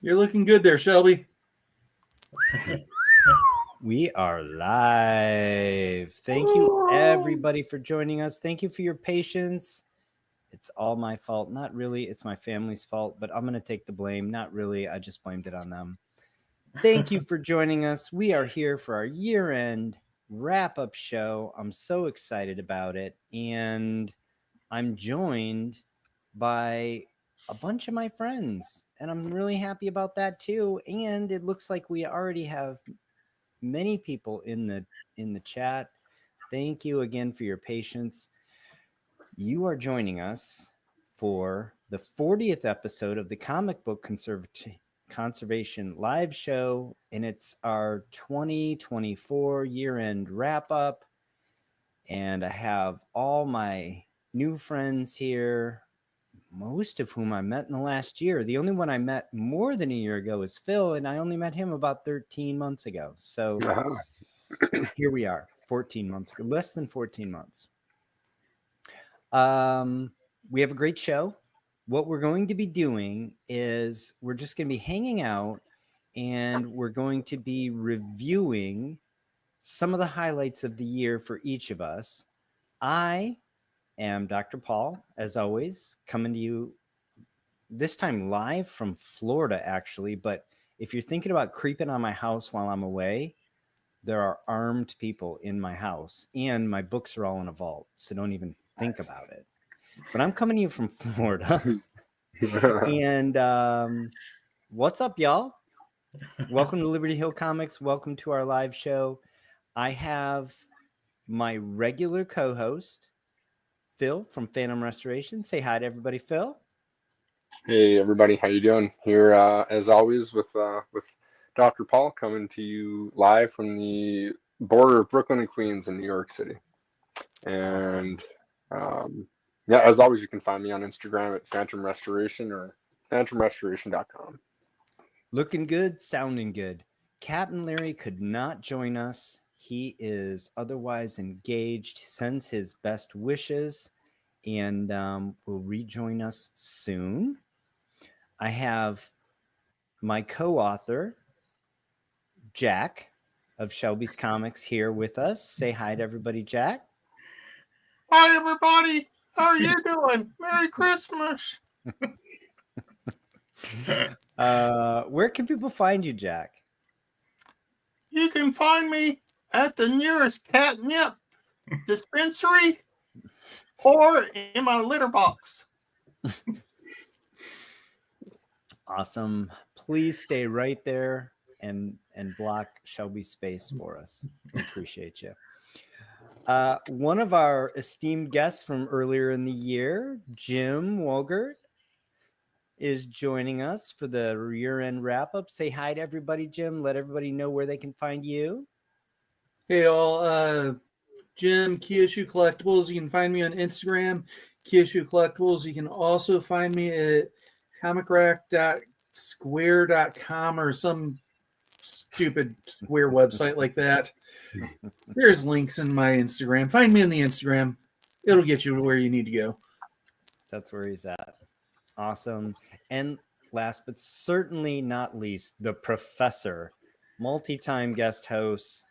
You're looking good there, Shelby. We are live. Thank you, everybody, for joining us. Thank you for your patience. It's all my fault. Not really. It's my family's fault, but I'm going to take the blame. Not really. I just blamed it on them. Thank you for joining us. We are here for our year-end wrap-up show. I'm so excited about it. And I'm joined by a bunch of my friends, and I'm really happy about that too. And it looks like we already have many people in the chat. Thank you again for your patience. You are joining us for the 40th episode of the Comic Book Conservation live show, and it's our 2024 year-end wrap-up. And I have all my new friends here, most of whom I met in the last year. The only one I met more than a year ago is Phil, and I only met him about 13 months ago. So here we are, 14 months ago, less than 14 months. We have a great show. What we're going to be doing is we're just going to be hanging out, and we're going to be reviewing some of the highlights of the year for each of us. I am Dr. Paul, as always, coming to you this time live from Florida, actually. But if you're thinking about creeping on my house while I'm away, there are armed people in my house, and my books are all in a vault, so don't even think about it. But I'm coming to you from Florida. And what's up, y'all? Welcome to Liberty Hill Comics. Welcome to our live show. I have my regular co-host, Phil from Phantom Restoration. Say hi to everybody, Phil. Hey everybody, how you doing? Here, as always, with Dr. Paul coming to you live from the border of Brooklyn and Queens in New York City. And yeah, as always, you can find me on Instagram at Phantom Restoration or phantomrestoration.com. Looking good, sounding good. Captain Larry could not join us. He is otherwise engaged. He sends his best wishes, and will rejoin us soon. I have my co-author, Jack of Shelby's Comics, here with us. Say hi to everybody, Jack. Hi, everybody. How are you doing? Merry Christmas. Where can people find you, Jack? You can find me at the nearest catnip dispensary or in my litter box. Awesome. Please stay right there and block Shelby's face for us. We appreciate you. One of our esteemed guests from earlier in the year, Jim Wogert, is joining us for the year-end wrap-up. Say hi to everybody, Jim. Let everybody know where they can find you. Hey, all. Jim, Kyoshu Collectibles. You can find me on Instagram, Kyoshu Collectibles. You can also find me at comicrack.square.com or some stupid Square website like that. There's links in my Instagram. Find me on the Instagram. It'll get you to where you need to go. That's where he's at. Awesome. And last but certainly not least, the professor, multi-time guest host,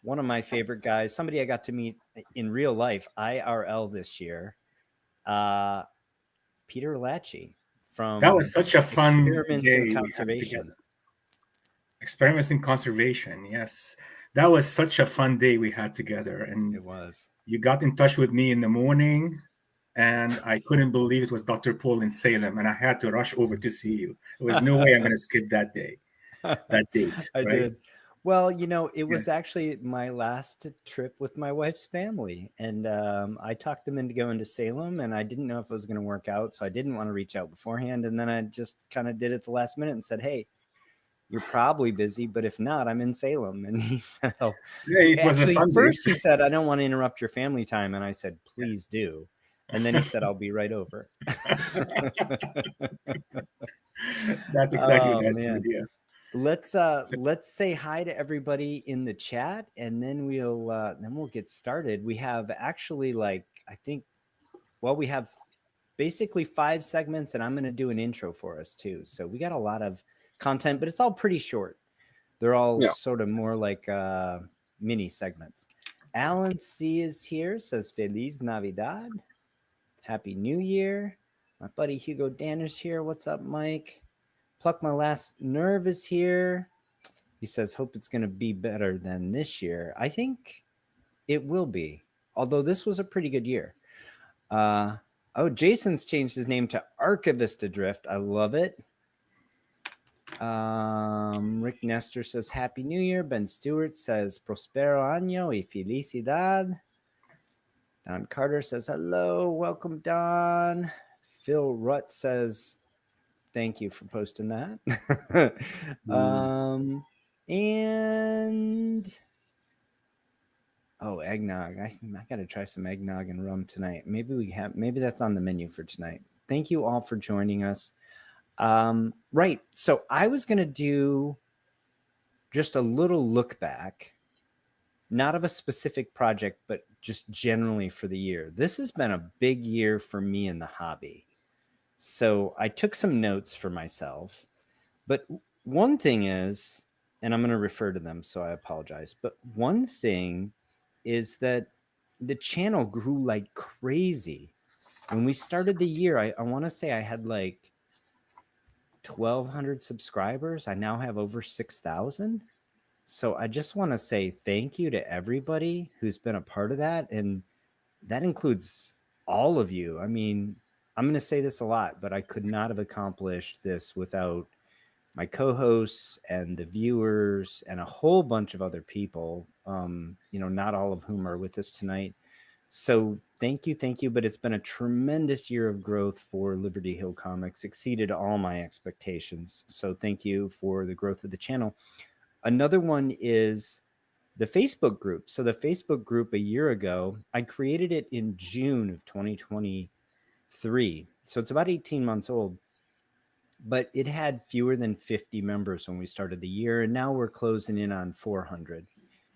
one of my favorite guys, somebody I got to meet in real life, IRL this year, Peter Lachey from That was such a fun Experiments day in Conservation. Experiments in Conservation, yes. That was such a fun day we had together. And it was. You got in touch with me in the morning, and I couldn't believe it was Dr. Paul in Salem, and I had to rush over to see you. There was no way I'm going to skip that day, that date. I right? did. Well, it was actually my last trip with my wife's family. And I talked them into going to Salem, and I didn't know if it was going to work out. So I didn't want to reach out beforehand. And then I just kind of did it at the last minute and said, hey, you're probably busy, but if not, I'm in Salem. And he said, oh, yeah, it was actually, a Sunday. first he said, I don't want to interrupt your family time. And I said, please do. And then he said, I'll be right over. That's exactly what I said, yeah. Let's say hi to everybody in the chat, and then we'll get started. We have actually we have basically 5 segments, and I'm going to do an intro for us too. So we got a lot of content, but it's all pretty short. They're all Yeah. sort of more like mini segments. Alan C is here, says Feliz Navidad. Happy New Year. My buddy Hugo Danner's here. What's up, Mike? Pluck My Last Nerve is here. He says, hope it's going to be better than this year. I think it will be, although this was a pretty good year. Jason's changed his name to Archivist Adrift. I love it. Rick Nestor says, Happy New Year. Ben Stewart says, Prospero año y felicidad. Don Carter says, hello. Welcome, Don. Phil Rutt says, thank you for posting that. And eggnog. I gotta try some eggnog and rum tonight. Maybe that's on the menu for tonight. Thank you all for joining us. Right. So I was gonna do just a little look back, not of a specific project, but just generally for the year. This has been a big year for me in the hobby. So I took some notes for myself, but one thing is, and I'm going to refer to them, so I apologize, but one thing is that the channel grew like crazy. When we started the year, I want to say I had like 1,200 subscribers. I now have over 6,000. So I just want to say thank you to everybody who's been a part of that. And that includes all of you. I mean, I'm going to say this a lot, but I could not have accomplished this without my co-hosts and the viewers and a whole bunch of other people, not all of whom are with us tonight. So thank you. But it's been a tremendous year of growth for Liberty Hill Comics, exceeded all my expectations. So thank you for the growth of the channel. Another one is the Facebook group. So the Facebook group a year ago, I created it in June of 2023. So it's about 18 months old, but it had fewer than 50 members when we started the year. And now we're closing in on 400.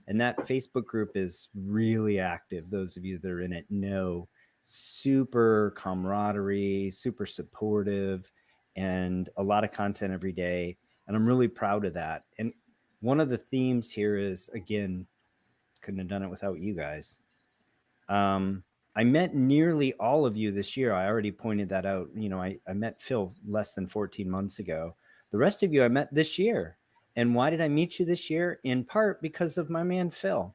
And that Facebook group is really active. Those of you that are in it know, super camaraderie, super supportive, and a lot of content every day. And I'm really proud of that. And one of the themes here is, again, couldn't have done it without you guys. I met nearly all of you this year. I already pointed that out. I met Phil less than 14 months ago. The rest of you I met this year. And why did I meet you this year? In part because of my man, Phil.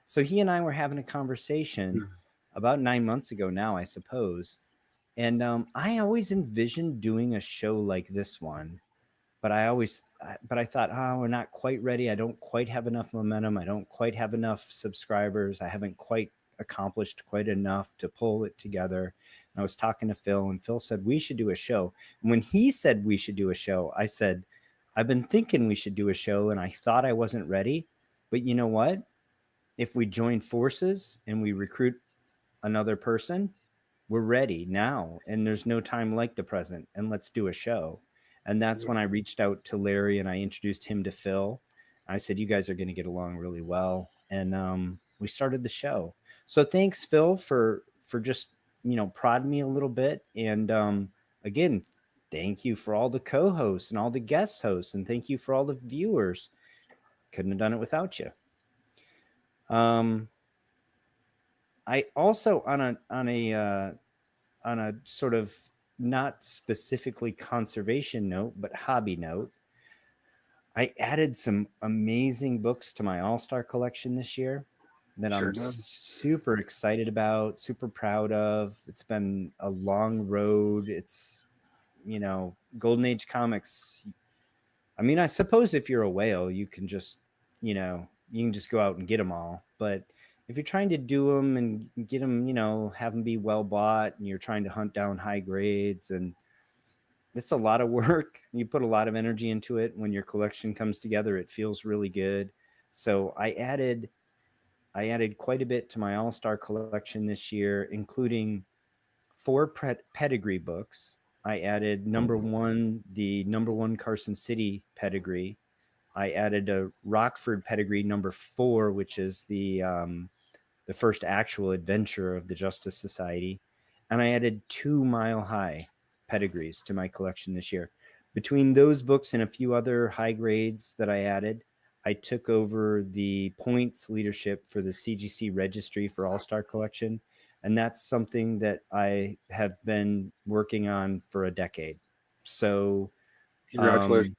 So he and I were having a conversation about 9 months ago now, I suppose. And I always envisioned doing a show like this one. But I thought, we're not quite ready. I don't quite have enough momentum. I don't quite have enough subscribers. I haven't quite accomplished quite enough to pull it together. And I was talking to Phil, and Phil said, we should do a show. And when he said we should do a show, I said, I've been thinking we should do a show, and I thought I wasn't ready. But you know what? If we join forces and we recruit another person, we're ready now. And there's no time like the present. And let's do a show. And that's when I reached out to Larry and I introduced him to Phil. I said, you guys are going to get along really well. And we started the show. So thanks, Phil, for just, prodding me a little bit. And again, thank you for all the co-hosts and all the guest hosts. And thank you for all the viewers. Couldn't have done it without you. I also, on a sort of not specifically conservation note, but hobby note, I added some amazing books to my all-star collection this year that I'm super excited about, super proud of. It's been a long road. It's, Golden Age comics. I mean, I suppose if you're a whale, you can just, you can just go out and get them all. But if you're trying to do them and get them, have them be well bought, and you're trying to hunt down high grades, and it's a lot of work. You put a lot of energy into it. When your collection comes together, it feels really good. So I added quite a bit to my all-star collection this year, including 4 pedigree books. I added the number one Carson City pedigree. I added a Rockford pedigree number 4, which is the first actual adventure of the Justice Society. And I added 2 Mile High pedigrees to my collection this year. between those books and a few other high grades that I added, I took over the points leadership for the CGC registry for All-Star Collection. And that's something that I have been working on for a decade. So Congratulations.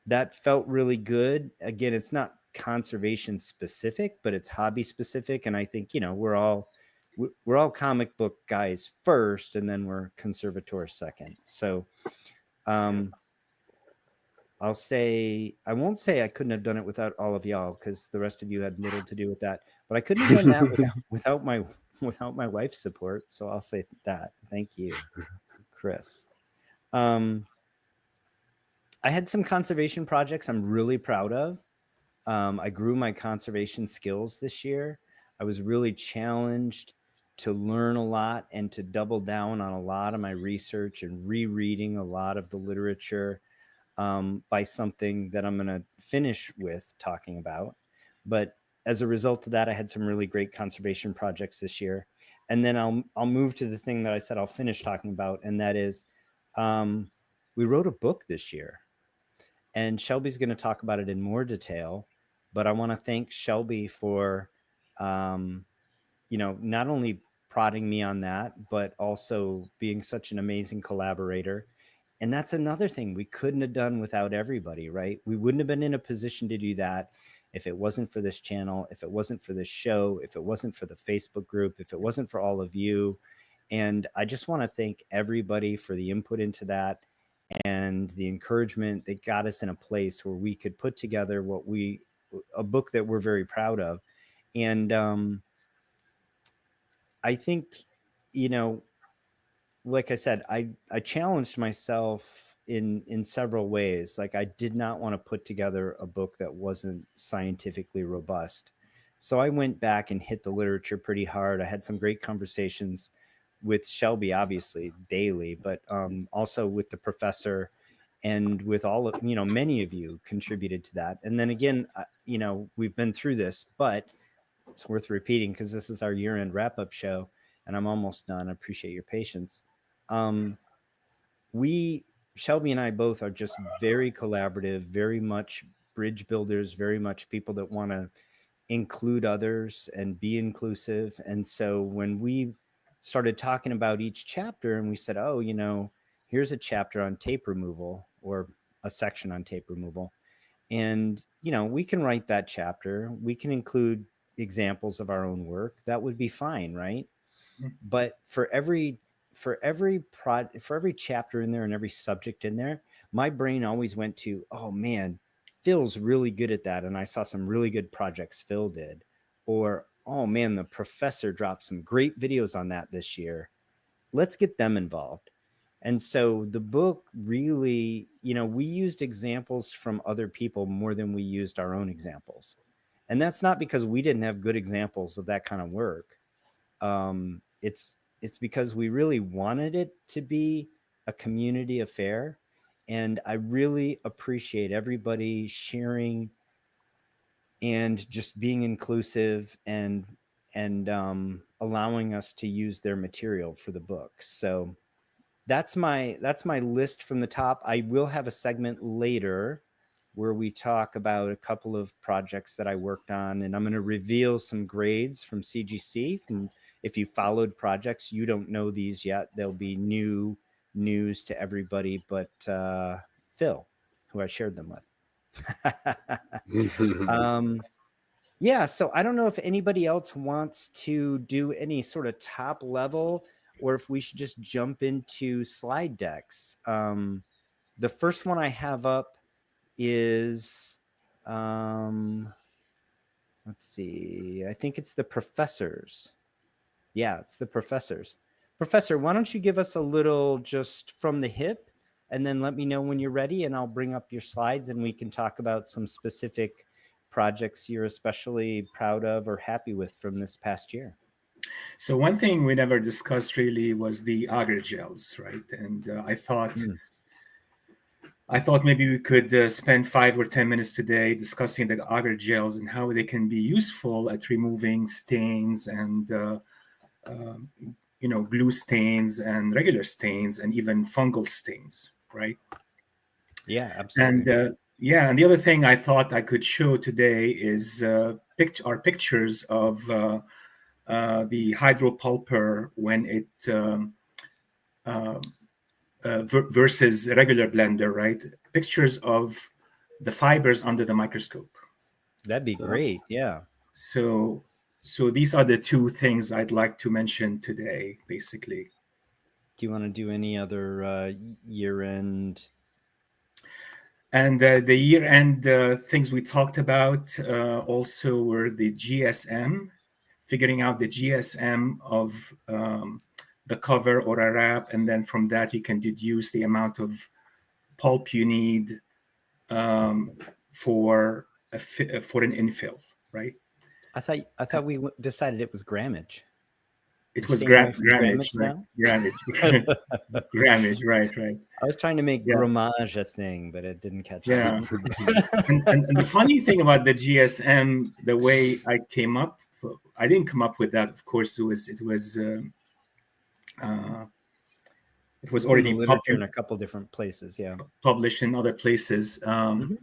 that felt really good. Again, it's not conservation specific, but it's hobby specific. And I think, we're all comic book guys first, and then we're conservators second. So I won't say I couldn't have done it without all of y'all, because the rest of you had little to do with that, but I couldn't have done that without my wife's support. So I'll say that. Thank you, Chris. I had some conservation projects I'm really proud of. I grew my conservation skills this year. I was really challenged to learn a lot and to double down on a lot of my research and rereading a lot of the literature by something that I'm going to finish with talking about. But as a result of that, I had some really great conservation projects this year. And then I'll move to the thing that I said I'll finish talking about, and that is we wrote a book this year. And Shelby's going to talk about it in more detail. But I want to thank Shelby for, not only prodding me on that, but also being such an amazing collaborator. And that's another thing we couldn't have done without everybody, right? We wouldn't have been in a position to do that if it wasn't for this channel, if it wasn't for this show, if it wasn't for the Facebook group, if it wasn't for all of you. And I just want to thank everybody for the input into that and the encouragement that got us in a place where we could put together a book that we're very proud of. And I think, like I said, I challenged myself in several ways. Like, I did not want to put together a book that wasn't scientifically robust. So I went back and hit the literature pretty hard. I had some great conversations with Shelby, obviously daily, but also with the professor, and with all of, many of you contributed to that. And then again, we've been through this, but it's worth repeating because this is our year-end wrap-up show, and I'm almost done. I appreciate your patience. Shelby and I both are just very collaborative, very much bridge builders, very much people that want to include others and be inclusive. And so when we started talking about each chapter, and we said, here's a chapter on tape removal, or a section on tape removal. And, we can write that chapter. We can include examples of our own work. That would be fine, right? But for every chapter in there and every subject in there, my brain always went to, oh man, Phil's really good at that. And I saw some really good projects Phil did. Or, oh man, the professor dropped some great videos on that this year. Let's get them involved. And so the book really, we used examples from other people more than we used our own examples. And that's not because we didn't have good examples of that kind of work. It's because we really wanted it to be a community affair. And I really appreciate everybody sharing and just being inclusive and allowing us to use their material for the book. So that's my list from the top. I will have a segment later where we talk about a couple of projects that I worked on, and I'm going to reveal some grades from CGC. If you followed projects, you don't know these yet. There'll be new news to everybody but Phil, who I shared them with. Yeah, so I don't know if anybody else wants to do any sort of top level, or if we should just jump into slide decks. The first one I have up is, let's see, I think it's the professors. Yeah, it's the professors. Professor, why don't you give us a little just from the hip, and then let me know when you're ready, and I'll bring up your slides and we can talk about some specific projects you're especially proud of or happy with from this past year. So one thing we never discussed really was the agar gels, right? And I thought maybe we could spend 5 or 10 minutes today discussing the agar gels and how they can be useful at removing stains and glue stains and regular stains and even fungal stains, right? Yeah, absolutely. And and the other thing I thought I could show today is our pictures of the hydropulper when it versus regular blender, right? Pictures of the fibers under the microscope. That'd be great. Yeah. So these are the two things I'd like to mention today, basically. Do you want to do any other year-end? And the year-end things we talked about also were the GSM, figuring out the GSM of the cover or a wrap, and then from that you can deduce the amount of pulp you need for an infill, right? I thought we decided it was grammage. It You're was staying away from grammage, right? now? Grammage, right. I was trying to make Yeah. grammage a thing, but it didn't catch Yeah. on. and the funny thing about the GSM, the way I came up, I didn't come up with that. Of course, it was It's already in the literature in a couple different places. Yeah. published in other places. Mhm.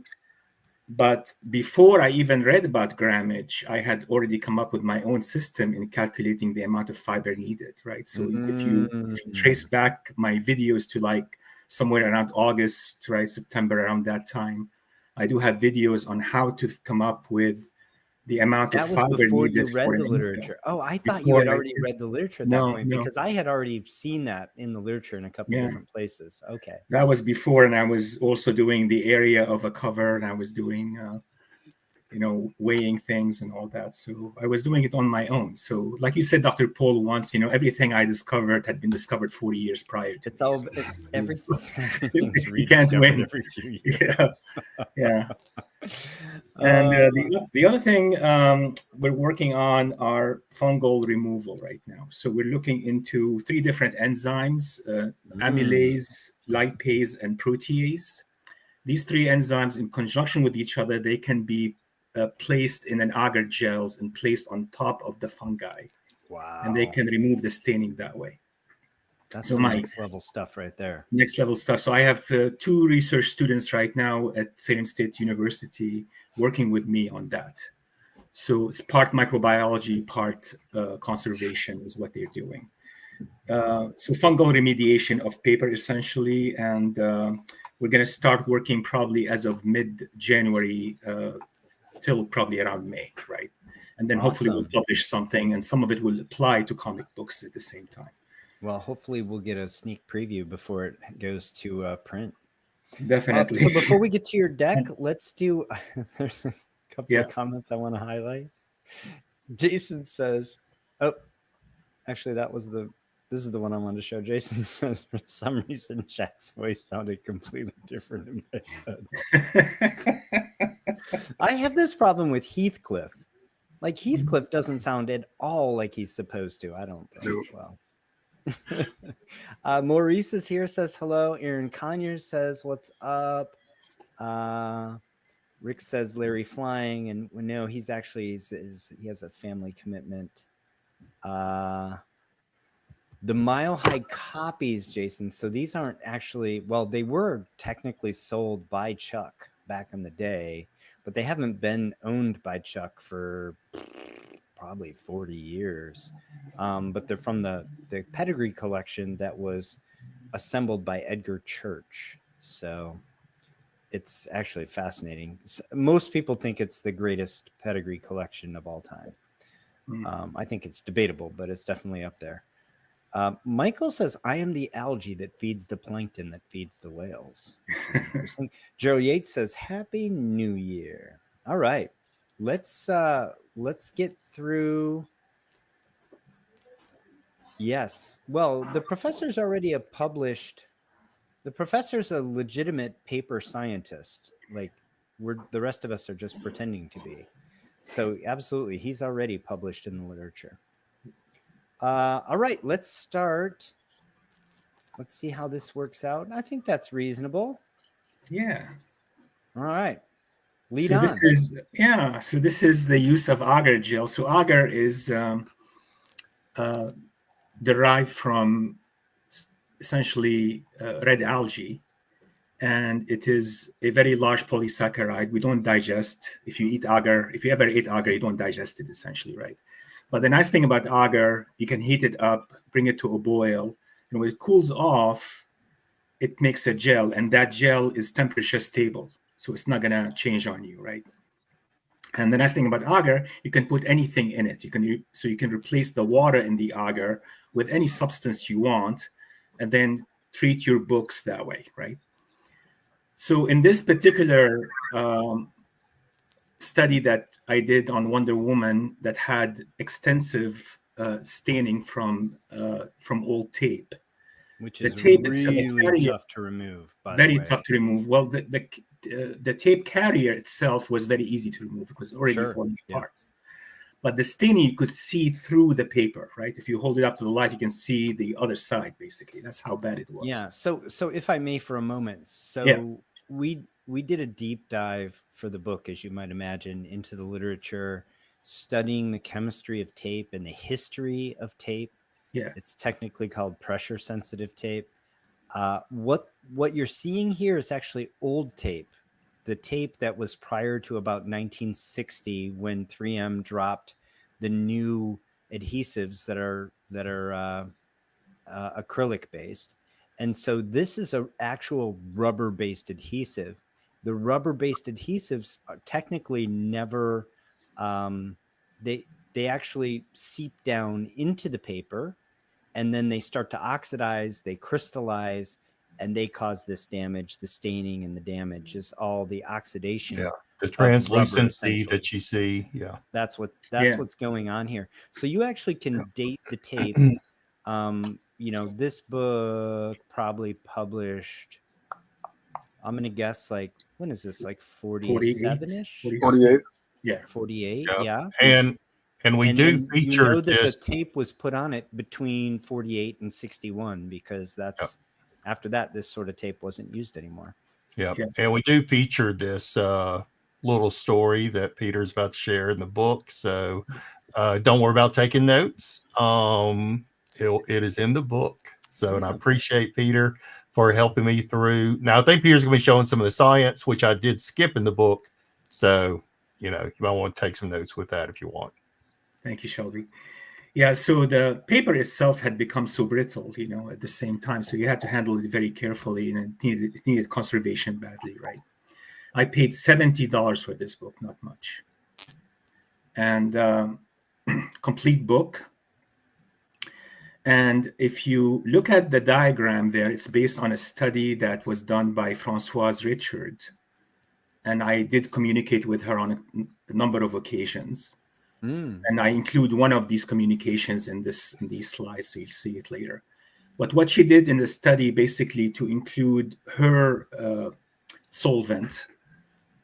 But before I even read about grammage, I had already come up with my own system in calculating the amount of fiber needed, right? So if you trace back my videos to like somewhere around August, right, September, around that time, I do have videos on how to come up with the amount That of was fiber before you needed read for the an literature. infill. Oh, I thought you Before had I already did. read the literature at that No, point, no. because I had already seen that in the literature in a couple Yeah. different places. Okay. That was before, and I was also doing the area of a cover, and I was doing weighing things and all that. So I was doing it on my own. So like you said, Dr. Paul, once, everything I discovered had been discovered 40 years prior to It's me. all So it's everything's you can't rediscovered win. every few years. Yeah. And the other thing we're working on are fungal removal right now. So we're looking into 3 different enzymes, amylase, lipase, and protease. These 3 enzymes, in conjunction with each other, they can be placed in an agar gels and placed on top of the fungi. Wow. And they can remove the staining that way. That's So some my next level stuff right there. next level stuff. So I have 2 research students right now at Salem State University working with me on that. So it's part microbiology, part conservation is what they're doing. So fungal remediation of paper, essentially, and we're going to start working probably as of mid-January till probably around May, right? And then hopefully we'll publish something, and some of it will apply to comic books at the same time. Well, hopefully we'll get a sneak preview before it goes to print. Definitely. So before we get to your deck, let's do. There's a couple of comments I want to highlight. Jason says, "Oh, actually, this is the one I wanted to show." Jason says, "For some reason, Jack's voice sounded completely different in my head." I have this problem with Heathcliff. Like Heathcliff doesn't sound at all like he's supposed to. I don't think. Well. Maurice is here, says hello. Aaron Conyers says what's up. Rick says Larry flying, and no, he's actually he has a family commitment. The Mile High copies, Jason. So these aren't actually, well, they were technically sold by Chuck back in the day, but they haven't been owned by Chuck for probably 40 years. But they're from the pedigree collection that was assembled by Edgar Church. So it's actually fascinating. Most people think it's the greatest pedigree collection of all time. I think it's debatable, but it's definitely up there. Michael says, I am the algae that feeds the plankton that feeds the whales. Which is interesting. Joe Yates says, Happy New Year. All right. Let's get through. Yes. Well, the professor's already published. The professor's a legitimate paper scientist. Like the rest of us are just pretending to be. So absolutely, he's already published in the literature. All right, let's start. Let's see how this works out. I think that's reasonable. Yeah. All right. Lead so on. This is the use of agar gel. So agar is derived from essentially red algae, and it is a very large polysaccharide. We don't digest. If you eat agar, if you ever eat agar, you don't digest it essentially, right? But the nice thing about agar, you can heat it up, bring it to a boil, and when it cools off, it makes a gel, and that gel is temperature stable, so it's not gonna change on you, right? And the nice thing about agar, you can put anything in it. You can replace the water in the agar with any substance you want, and then treat your books that way, right? So in this particular study that I did on Wonder Woman that had extensive staining from old tape, which the is tape really tough to remove. By very the way, tough to remove. Well, the tape carrier itself was very easy to remove because it was already falling apart. But the staining, you could see through the paper, right? If you hold it up to the light, you can see the other side, basically. That's how bad it was. Yeah. So if I may for a moment. So we did a deep dive for the book, as you might imagine, into the literature, studying the chemistry of tape and the history of tape. Yeah. It's technically called pressure sensitive tape. What you're seeing here is actually old tape. The tape that was prior to about 1960 when 3M dropped the new adhesives that are acrylic based. And so this is an actual rubber based adhesive. The rubber based adhesives are technically never, they actually seep down into the paper, and then they start to oxidize, they crystallize, and they cause this damage. The staining and the damage is all the oxidation. Yeah, the translucency that you see. Yeah, that's what's going on here. So you actually can date the tape. You know, this book probably published, I'm going to guess, like, when is this? Like 47-ish? 48. Yeah. 48. Yeah. And we do feature you know that this. the tape was put on it between 48 and 61 because that's after that, this sort of tape wasn't used anymore. Yeah. And we do feature this little story that Peter's about to share in the book. So don't worry about taking notes. It is in the book. So, and I appreciate Peter for helping me through. Now, I think Peter's going to be showing some of the science, which I did skip in the book. So, you know, you might want to take some notes with that if you want. Thank you, Shelby. Yeah, so the paper itself had become so brittle, you know, at the same time. So you had to handle it very carefully, and it needed conservation badly, right? I paid $70 for this book, not much. And complete book. And if you look at the diagram there, it's based on a study that was done by Françoise Richard. And I did communicate with her on a number of occasions. And I include one of these communications in these slides, so you'll see it later. But what she did in the study, basically, to include her solvent,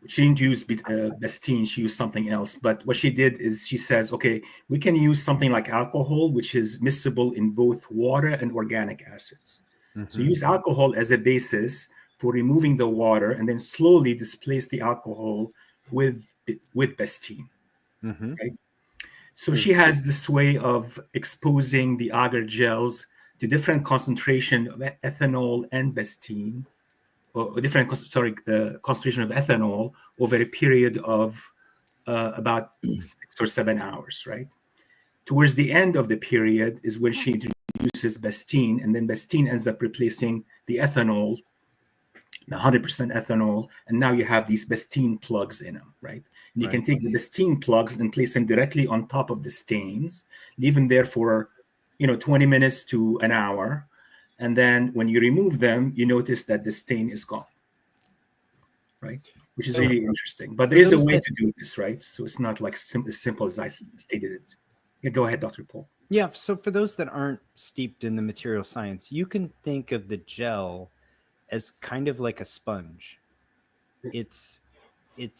she didn't use Bestine, she used something else. But what she did is she says, okay, we can use something like alcohol, which is miscible in both water and organic acids. So use alcohol as a basis for removing the water, and then slowly displace the alcohol with Bestine. Right? So she has this way of exposing the agar gels to different concentration of ethanol and Bestine, or the concentration of ethanol over a period of about 6 or 7 hours, right? Towards the end of the period is when she introduces Bestine, and then Bestine ends up replacing the ethanol, the 100% ethanol, and now you have these Bestine plugs in them, right? And you can take the Bestine plugs and place them directly on top of the stains, leave them there for 20 minutes to an hour, and then when you remove them, you notice that the stain is gone, right? Which is really interesting. But there is a way to do this, right? So it's not like as simple as I stated it. Yeah, go ahead, Dr. Paul. Yeah, so for those that aren't steeped in the material science, you can think of the gel as kind of like a sponge. It's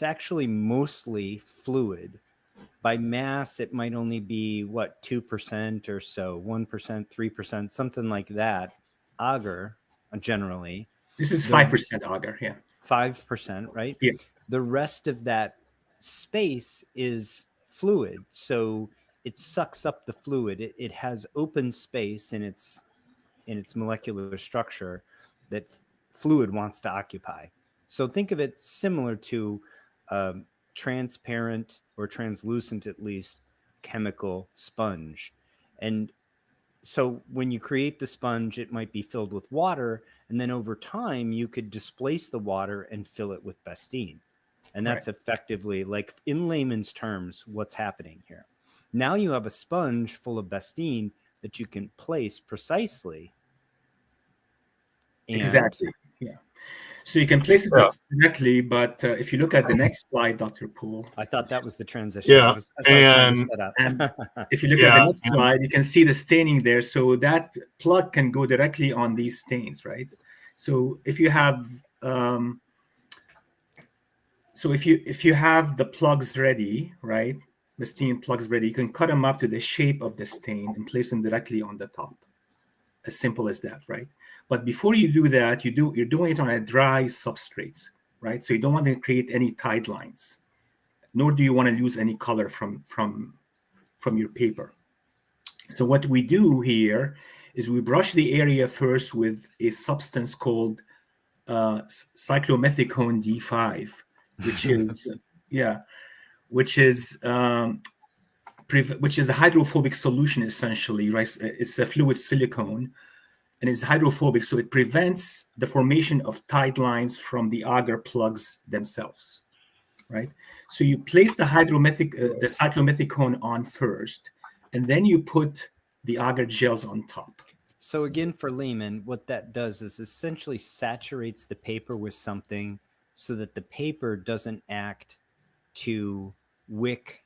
actually mostly fluid. By mass, it might only be 2% or so, 1%, 3%, something like that. Agar, generally. This is 5% agar, yeah. 5%, right? Yeah. The rest of that space is fluid, so it sucks up the fluid. It has open space in its molecular structure that fluid wants to occupy. So think of it similar to transparent or translucent, at least, chemical sponge. And so when you create the sponge, it might be filled with water, and then over time you could displace the water and fill it with Bastine. And that's effectively, like, in layman's terms, what's happening here. Now you have a sponge full of Bastine that you can place precisely. Exactly. Yeah. So you can place it directly, but if you look at the next slide, Dr. Poole. I thought that was the transition. Yeah. And if you look at the next slide, you can see the staining there. So that plug can go directly on these stains, right? So if you have if you have the plugs ready, right, the stain plugs ready, you can cut them up to the shape of the stain and place them directly on the top. As simple as that, right? But before you do that, you're doing it on a dry substrate, right? So you don't want to create any tide lines, nor do you want to lose any color from your paper. So what we do here is we brush the area first with a substance called cyclomethicone D5, which is which is a hydrophobic solution essentially, right? It's a fluid silicone, and it's hydrophobic, so it prevents the formation of tide lines from the agar plugs themselves, right? So you place the cyclomethicone on first, and then you put the agar gels on top. So again, for laymen, what that does is essentially saturates the paper with something so that the paper doesn't act to wick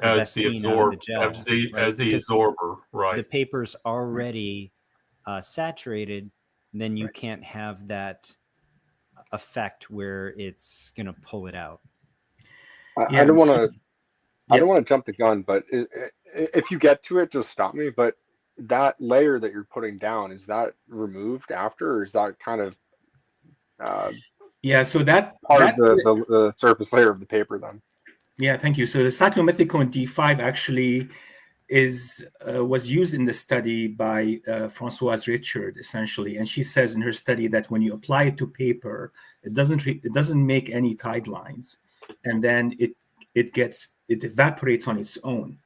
as the absorber, right? The paper's already saturated, then you can't have that effect where it's going to pull it out. I don't want to jump the gun, but if you get to it, just stop me. But that layer that you're putting down, is that removed after, or is that kind of so that part of the surface layer of the paper then? Yeah, thank you. So the cyclomethicone D5 actually was used in the study by Françoise Richard, essentially, and she says in her study that when you apply it to paper, it doesn't make any tide lines, and then it evaporates on its own,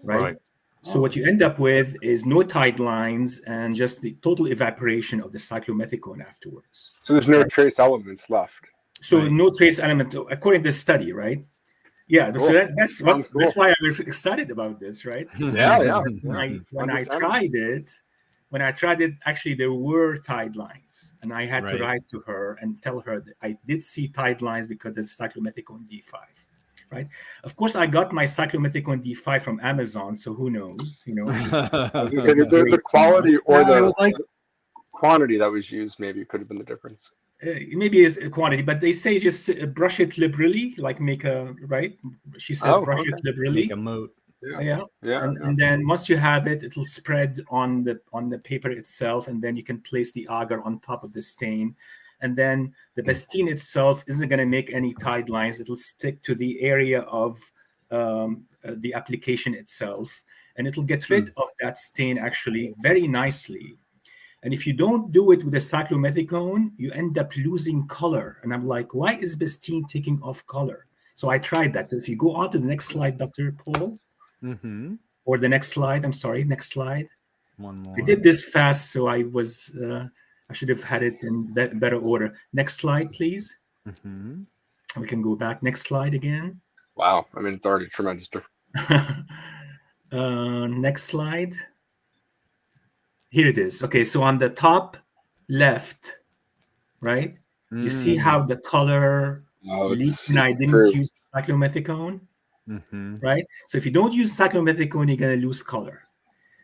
right? So what you end up with is no tide lines and just the total evaporation of the cyclomethicone afterwards. So there's no trace elements left. So no trace element, according to the study, right? Yeah, cool. So that's why I was excited about this, right? Yeah. When I tried it, actually there were tide lines, and I had to write to her and tell her that I did see tide lines because it's cyclomethicone D5, right? Of course, I got my cyclomethicone D5 from Amazon, so who knows, the quality or the quantity that was used maybe could have been the difference. Maybe it's a quantity, but they say just brush it liberally, like make a right. She says brush it liberally, make a moat. And then once you have it, it'll spread on the paper itself, and then you can place the agar on top of the stain, and then the Bastine itself isn't going to make any tide lines. It'll stick to the area of the application itself, and it'll get rid of that stain actually very nicely. And if you don't do it with a cyclomethicone, you end up losing color. And I'm like, why is Bastine taking off color? So I tried that. So if you go on to the next slide, Dr. Paul, or the next slide, next slide. One more. I did this fast, so I should have had it in better order. Next slide, please. We can go back. Next slide again. Wow. I mean, it's already tremendous difference. Next slide. Here it is. Okay, so on the top left, right? You see how the color leaked, and I didn't use cyclomethicone, right? So if you don't use cyclomethicone, you're going to lose color.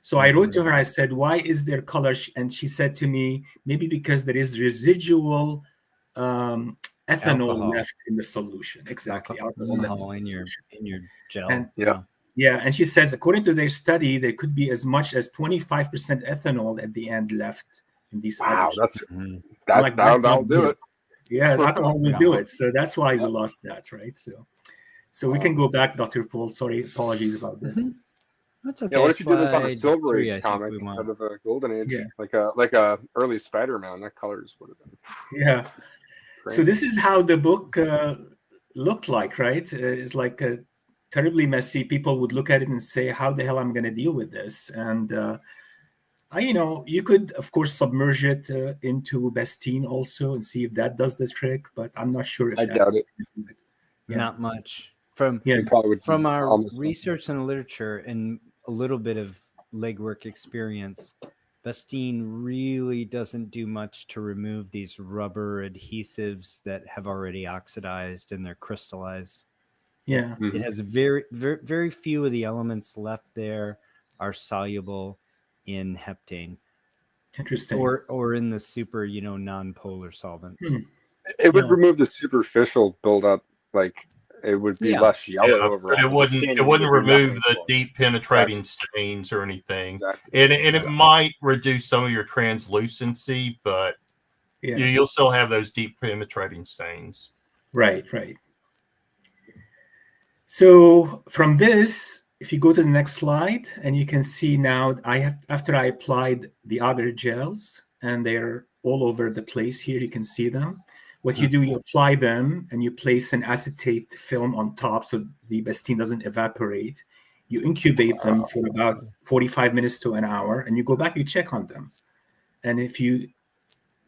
So I wrote to her, I said, why is there color? And she said to me, maybe because there is residual ethanol left in the solution. Exactly. Alcohol in your gel. And, and she says, according to their study, there could be as much as 25% ethanol at the end left in these. Wow, that'll do it. Yeah, alcohol will do it. So that's why we lost that, right? So we can go back, Dr. Paul. Sorry, apologies about this. That's okay. Yeah, what if you did this on a Slide Silver 3, Age I think comic we instead want. of a Golden Age? Yeah. Like a early Spider-Man. That colors would have been Yeah. So crazy. this is how the book looked like, right? It's like terribly messy. People would look at it and say, "How the hell am I going to deal with this?" And you could, of course, submerge it into Bestine also and see if that does the trick. But I'm not sure if I doubt it. Yeah. Not much. From Yeah. You probably would from our almost nothing. research and literature and a little bit of legwork experience, Bestine really doesn't do much to remove these rubber adhesives that have already oxidized and they're crystallized. Yeah. It has very, very, very few of the elements left there are soluble in heptane Interesting. or in the super, non-polar solvents. It would Yeah. remove the superficial buildup. Like it would be Yeah. less yellow Yeah, overall. but it The wouldn't. staining It wouldn't would do remove nothing the for it. deep penetrating stains or anything, Exactly. and it might reduce some of your translucency, but Yeah. you'll still have those deep penetrating stains. Right. So from this, if you go to the next slide, and you can see now, after I applied the agar gels, and they're all over the place here, you can see them. What you do, you apply them, and you place an acetate film on top so the Bestine doesn't evaporate. You incubate them for about 45 minutes to an hour, and you go back, you check on them. And if you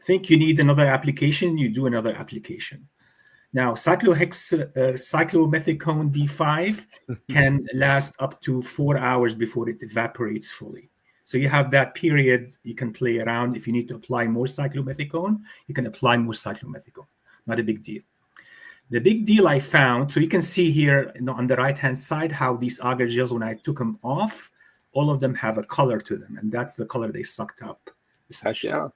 think you need another application, you do another application. Now, cyclomethicone D5 can last up to 4 hours before it evaporates fully. So you have that period you can play around. If you need to apply more cyclomethicone, you can apply more cyclomethicone. Not a big deal. The big deal I found, so you can see here on the right-hand side how these agar gels, when I took them off, all of them have a color to them, and that's the color they sucked up. Heck yeah.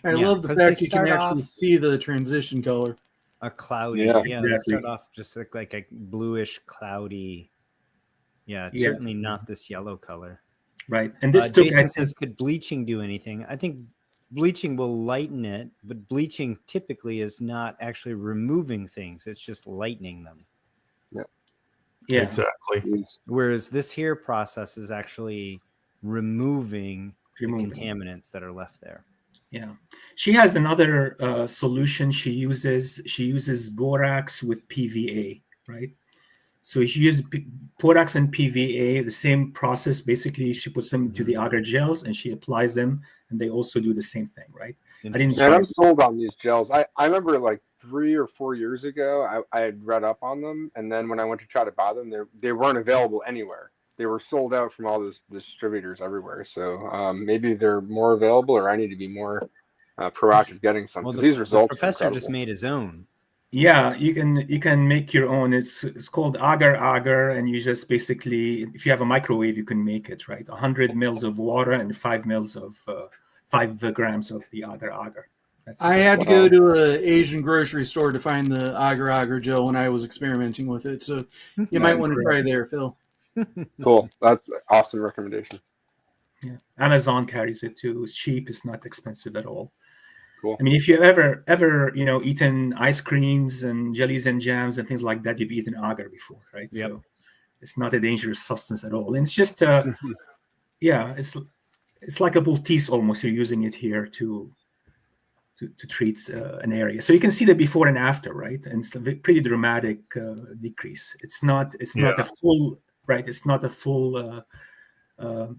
I Yeah, love the 'cause fact they you can start actually off- see the transition color. A cloudy, Yeah. they Exactly. start off just like a bluish, cloudy. Yeah, it's Yeah. certainly not this yellow color. Right. And this took, I Jason think, says, could bleaching do anything? I think bleaching will lighten it, but bleaching typically is not actually removing things; it's just lightening them. yeah. Exactly. Jeez. Whereas this here process is actually removing the Removing. contaminants that are left there. Yeah, she has another solution she uses. She uses borax with PVA, right? So she uses borax and PVA, the same process. Basically, she puts them into the agar gels and she applies them, and they also do the same thing, right? I didn't Man, try I'm it. sold on these gels. I remember like 3 or 4 years ago, I had read up on them, and then when I went to try to buy them, they weren't available anywhere. They were sold out from all the distributors everywhere. So maybe they're more available, or I need to be more proactive getting some. Well, Because these the results are professor just incredible. made his own. Yeah, you can make your own. It's called agar, and you just basically, if you have a microwave, you can make it, right? 100 mils of water and 5 mils of 5 grams of the agar. That's I it. had to go to an Asian grocery store to find the agar gel when I was experimenting with it. So you might want to try there, Phil. Cool. That's awesome recommendation. Yeah, Amazon carries it too. It's cheap. It's not expensive at all. Cool. I mean, if you've ever eaten ice creams and jellies and jams and things like that, you've eaten agar before, right? Yep. So it's not a dangerous substance at all. And it's just yeah, it's like a Baltis almost. You're using it here to treat an area. So you can see the before and after, right? And it's a pretty dramatic decrease. It's not a full, right? It's not a full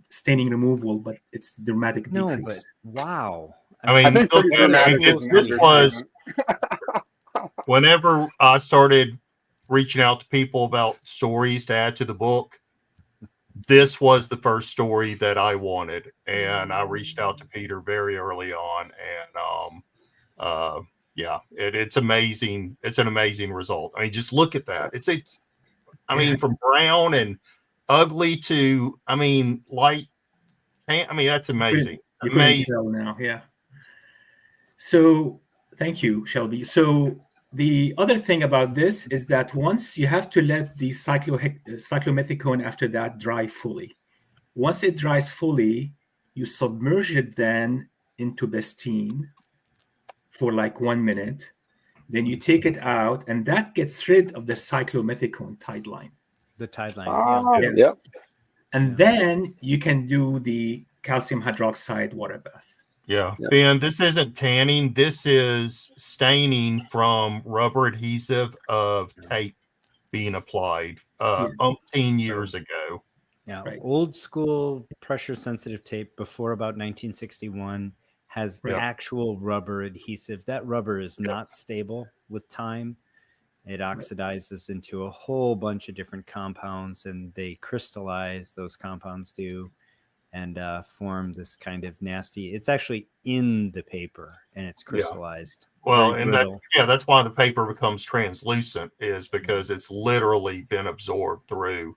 staining removal, but it's dramatic decrease. No, but wow. I mean, I think look pretty at it, dramatic because is an this was understatement. whenever I started reaching out to people about stories to add to the book, this was the first story that I wanted, and I reached out to Peter very early on, and yeah, it's amazing. It's an amazing result. I mean, just look at that. It's I mean, from brown and ugly to, I mean, light. I mean, that's amazing. You couldn't Amazing. tell now, yeah. So thank you, Shelby. So the other thing about this is that once you have to let the cyclomethicone after that dry fully. Once it dries fully, you submerge it then into Bestine for like 1 minute. Then you take it out, and that gets rid of the cyclomethicone tide line. The tide line. Yeah. Yeah. And then you can do the calcium hydroxide water bath. Yeah. Yep. Ben, this isn't tanning. This is staining from rubber adhesive of tape being applied umpteen years ago. Yeah. Right. Old school pressure sensitive tape before about 1961 has Yep. actual rubber adhesive. That rubber is not stable with time. It oxidizes into a whole bunch of different compounds, and they crystallize, those compounds do, and form this kind of nasty. It's actually in the paper, and it's crystallized. Well, Very and brittle. that's why the paper becomes translucent, is because it's literally been absorbed through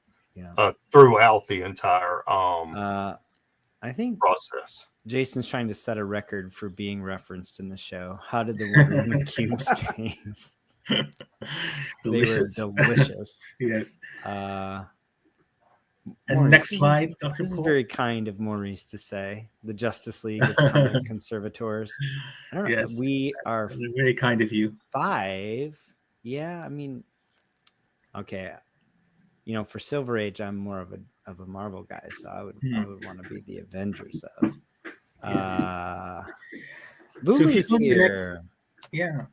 throughout the entire I think process. Jason's trying to set a record for being referenced in the show. How did the water in the cubes taste? Delicious. They were delicious. Yes. And And next slide, Dr. This is Paul. very kind of Maurice to say. The Justice League of Comic Conservators. I don't know. Yes, We are That's very kind of you. 5. Yeah, I mean, okay. You know, for Silver Age, I'm more of a Marvel guy, so I would want to be the Avengers of. So if you Lulu's go to the here. next- Yeah.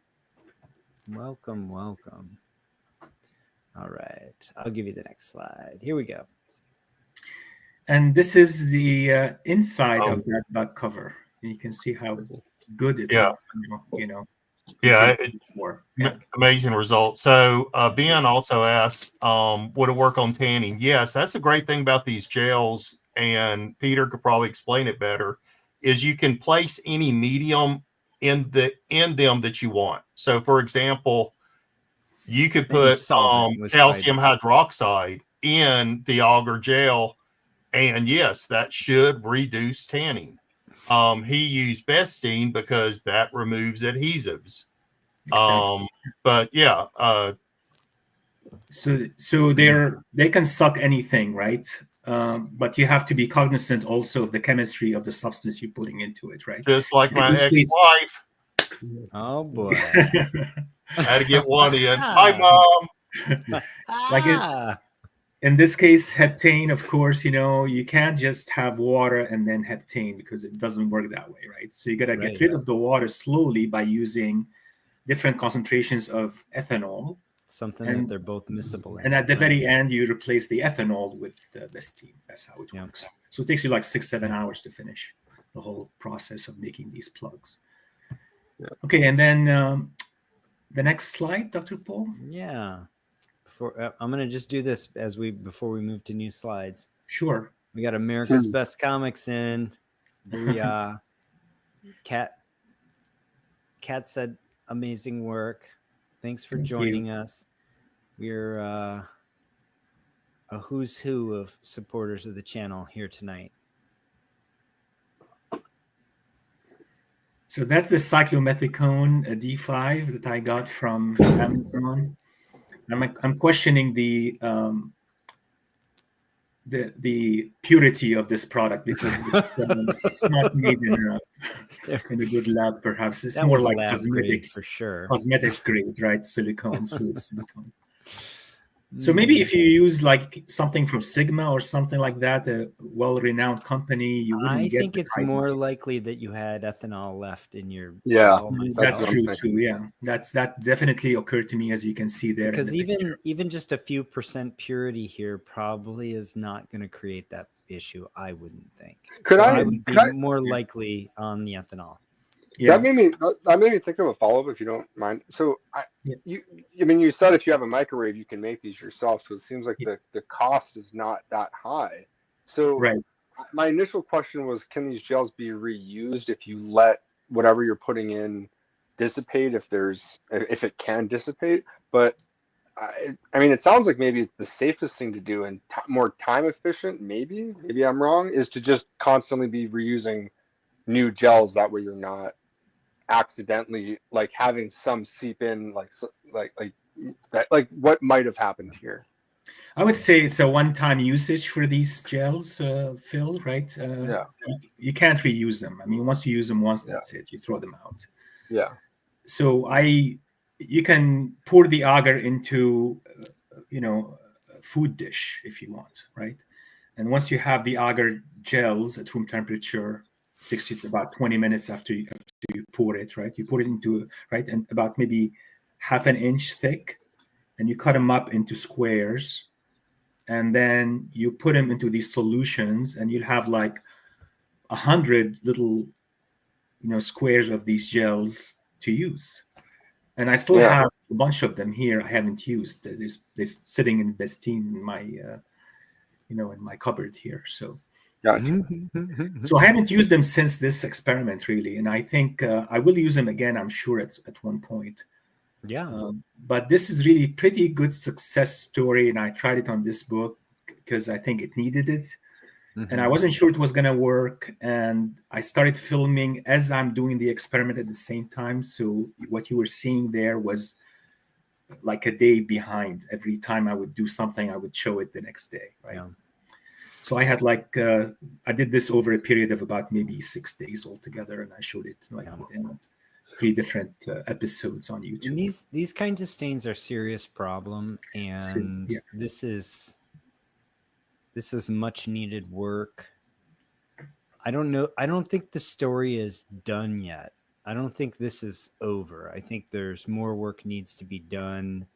Welcome. All right. I'll give you the next slide. Here we go. And this is the inside of that back cover. You can see how good it looks. You know. Yeah, More. amazing result. So Ben also asked, would it work on tanning? Yes, that's a great thing about these gels, and Peter could probably explain it better, is you can place any medium in them that you want. So for example, you could put calcium hydroxide in the agar gel, and yes, that should reduce tanning. He used Bestine because that removes adhesives. Exactly. But yeah, so they can suck anything, right? But you have to be cognizant also of the chemistry of the substance you're putting into it, right? just like my In this case- ex-wife, Oh boy. had to get one in. Hi, Mom. In this case, heptane, of course, you can't just have water and then heptane because it doesn't work that way, right? So you got to get rid of the water slowly by using different concentrations of ethanol. Something that they're both miscible in. And at the very end, you replace the ethanol with the Bestine. That's how it works. So it takes you like 6-7 hours to finish the whole process of making these plugs. Yeah. Okay, and then the next slide, Dr. Paul. Yeah. I'm going to just do this before we move to new slides. Sure. We got America's Best Comics in. Booyah. Kat said amazing work. Thanks for joining us. We're a who's who of supporters of the channel here tonight. So that's the cyclomethicone D5 that I got from Amazon. I'm questioning the purity of this product because it's not made in a good lab. Perhaps it's more like cosmetics for sure. Cosmetics grade, right? Silicone, fluid silicone. So maybe if you use like something from Sigma or something like that, a well-renowned company, you wouldn't get. I think it's more likely that you had ethanol left in your. That's true too. Yeah, that definitely occurred to me, as you can see there. Because even just a few % purity here probably is not going to create that issue. I wouldn't think. I would be more likely on the ethanol. Yeah. That made me think of a follow-up, if you don't mind. So you said if you have a microwave, you can make these yourself. So it seems like the cost is not that high. So my initial question was, can these gels be reused if you let whatever you're putting in dissipate, if it can dissipate? But I mean, it sounds like maybe the safest thing to do and more time efficient, maybe I'm wrong, is to just constantly be reusing new gels. That way you're not accidentally like having some seep in, like what might have happened here. I would say it's a one-time usage for these gels, Phil, right? You can't reuse them. I mean, once you use them once, that's it. You throw them out. Yeah. So you can pour the agar into, food dish if you want, right? And once you have the agar gels at room temperature, it takes you about 20 minutes after you pour it, right? You put it into, right, and about maybe half an inch thick, and you cut them up into squares, and then you put them into these solutions, and you'll have like 100 little, squares of these gels to use. And I still have a bunch of them here I haven't used. They're sitting in Bestine in my, in my cupboard here. So, so I haven't used them since this experiment, really. And I think I will use them again, I'm sure, at one point. Yeah. But this is really pretty good success story. And I tried it on this book because I think it needed it. And I wasn't sure it was going to work. And I started filming as I'm doing the experiment at the same time. So what you were seeing there was like a day behind. Every time I would do something, I would show it the next day. Right. Yeah. So I had I did this over a period of about maybe 6 days altogether. And I showed it within 3 different episodes on YouTube. And these kinds of stains are a serious problem. And this is much needed work. I don't know. I don't think the story is done yet. I don't think this is over. I think there's more work needs to be done.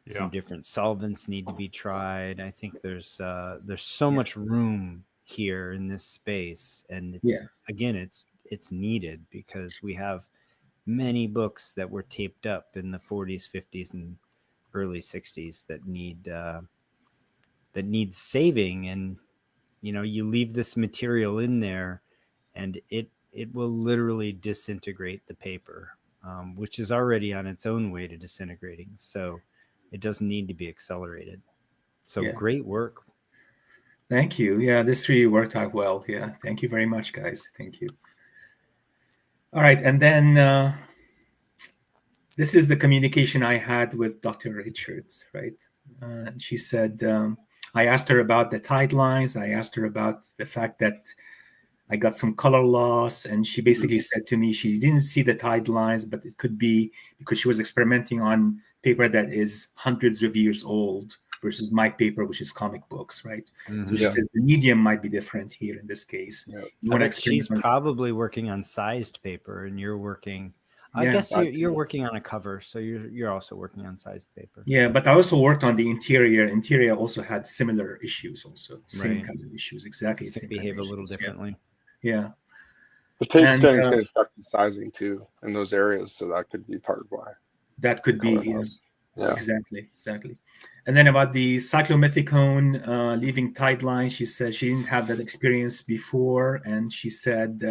Some different solvents need to be tried. I think there's so much room here in this space. And it's needed because we have many books that were taped up in the 40s, 50s, and early 60s that needs saving. And you leave this material in there and it will literally disintegrate the paper, which is already on its own way to disintegrating, so it doesn't need to be accelerated. So great work. Thank you. This really worked out well. Thank you very much, guys. Thank you. All right, and then this is the communication I had with Dr. Richards, right? She said, I asked her about the tide lines. I asked her about the fact that I got some color loss. And she basically said to me she didn't see the tide lines, but it could be because she was experimenting on paper that is hundreds of years old versus my paper, which is comic books, right? So she says the medium might be different here in this case. She's probably working on sized paper and you're working... I guess you're working on a cover, so you're also working on sized paper. Yeah, but I also worked on the interior. Interior also had similar issues, also same kind of issues, exactly. It's going to behave a little differently. Yeah. The tape staining is going to affect the sizing too in those areas, so that could be part of why. That could be exactly. And then about the cyclomethicone leaving tide lines, she said she didn't have that experience before, and she said.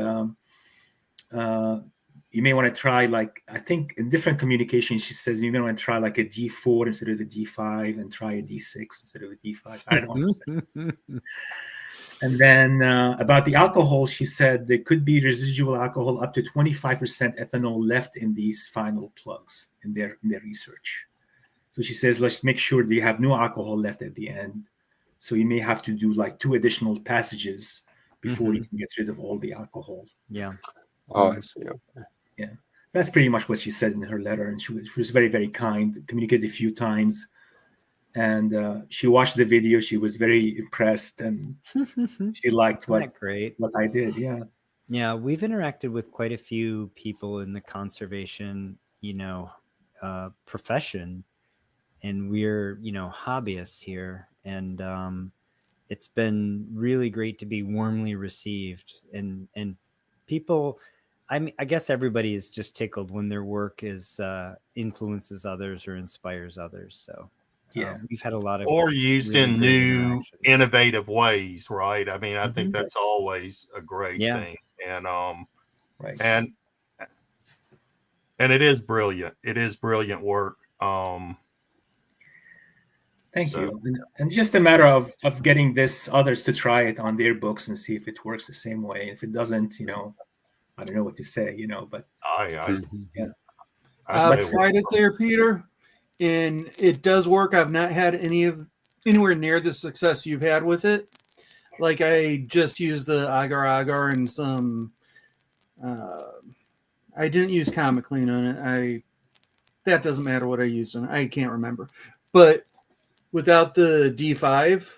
You may want to try, I think in different communications, she says you may want to try like a D4 instead of a D5 and try a D6 instead of a D5. I don't know. And then about the alcohol, she said there could be residual alcohol up to 25% ethanol left in these final plugs in their research. So she says, let's make sure they have no alcohol left at the end. So you may have to do 2 additional passages before you can get rid of all the alcohol. Yeah. Oh, I see. Okay. Yeah, that's pretty much what she said in her letter. And she was very, very kind, communicated a few times. And she watched the video. She was very impressed and she liked what I did. Yeah. Yeah, we've interacted with quite a few people in the conservation, profession. And we're, hobbyists here. And it's been really great to be warmly received. And people... I guess everybody is just tickled when their work is influences others or inspires others. So we've had a lot of used really in new, innovative ways, right? I mean, I think that's always a great thing, and and it is brilliant. It is brilliant work. Thank you. And just a matter of getting others to try it on their books and see if it works the same way. If it doesn't, I don't know what to say, but I've tried it there, Peter, and it does work. I've not had anywhere near the success you've had with it. Like I just used the agar and some. I didn't use Comic Clean on it. That doesn't matter what I used on it. I can't remember, but without the D5,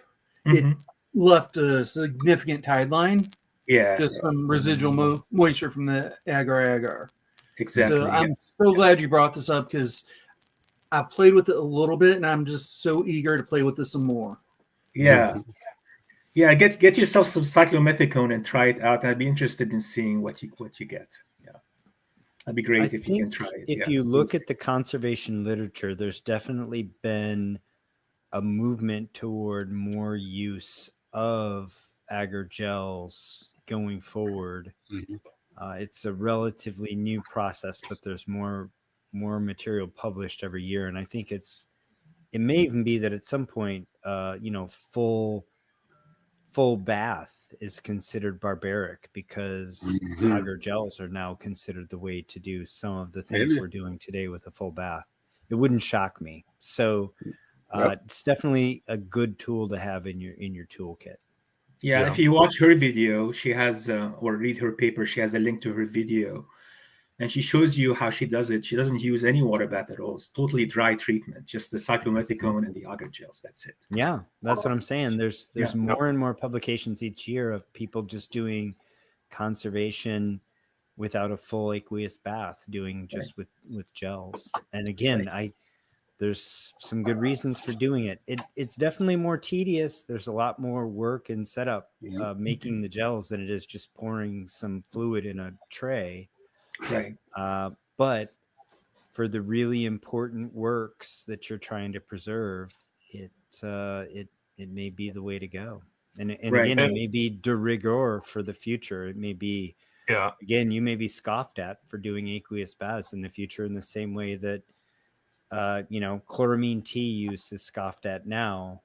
it Mhm. left a significant tide line Yeah, just from residual moisture from the agar-agar. exactly. So I'm so glad you brought this up because I've played with it a little bit and I'm just so eager to play with this some more. Yeah. Yeah, get yourself some cyclomethicone and try it out. I'd be interested in seeing what you get. Yeah, that'd be great if you can try it. If you look at the conservation literature, there's definitely been a movement toward more use of agar gels going forward. It's a relatively new process, but there's more material published every year, and I think it may even be that at some point, full bath is considered barbaric because agar gels are now considered the way to do some of the things we're doing today with a full bath. It wouldn't shock me. So it's definitely a good tool to have in your toolkit. Yeah, if you watch her video, she has or read her paper, she has a link to her video, and she shows you how she does it. She doesn't use any water bath at all. It's totally dry treatment, just the cyclomethicone and the agar gels. That's it. Yeah, that's what I'm saying. There's more and more publications each year of people just doing conservation without a full aqueous bath, doing just with gels. And again, there's some good reasons for doing it. It's definitely more tedious. There's a lot more work and setup making the gels than it is just pouring some fluid in a tray. Right. But for the really important works that you're trying to preserve, it may be the way to go. And again, it may be de rigueur for the future. It may be, again, you may be scoffed at for doing aqueous baths in the future in the same way that, chloramine tea use is scoffed at now.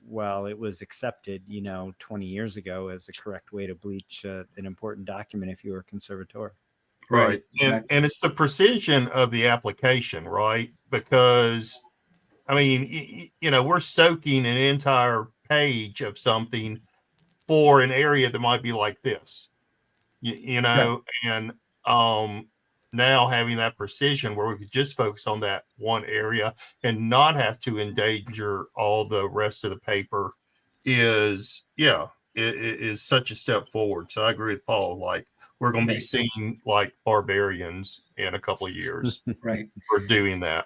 While it was accepted, 20 years ago as a correct way to bleach an important document if you were a conservator. Right. And it's the precision of the application, right? Because, I mean, we're soaking an entire page of something for an area that might be like this, and now having that precision where we could just focus on that one area and not have to endanger all the rest of the paper is such a step forward. So I agree with Paul. Like, we're going to be seen like barbarians in a couple of years, for doing that.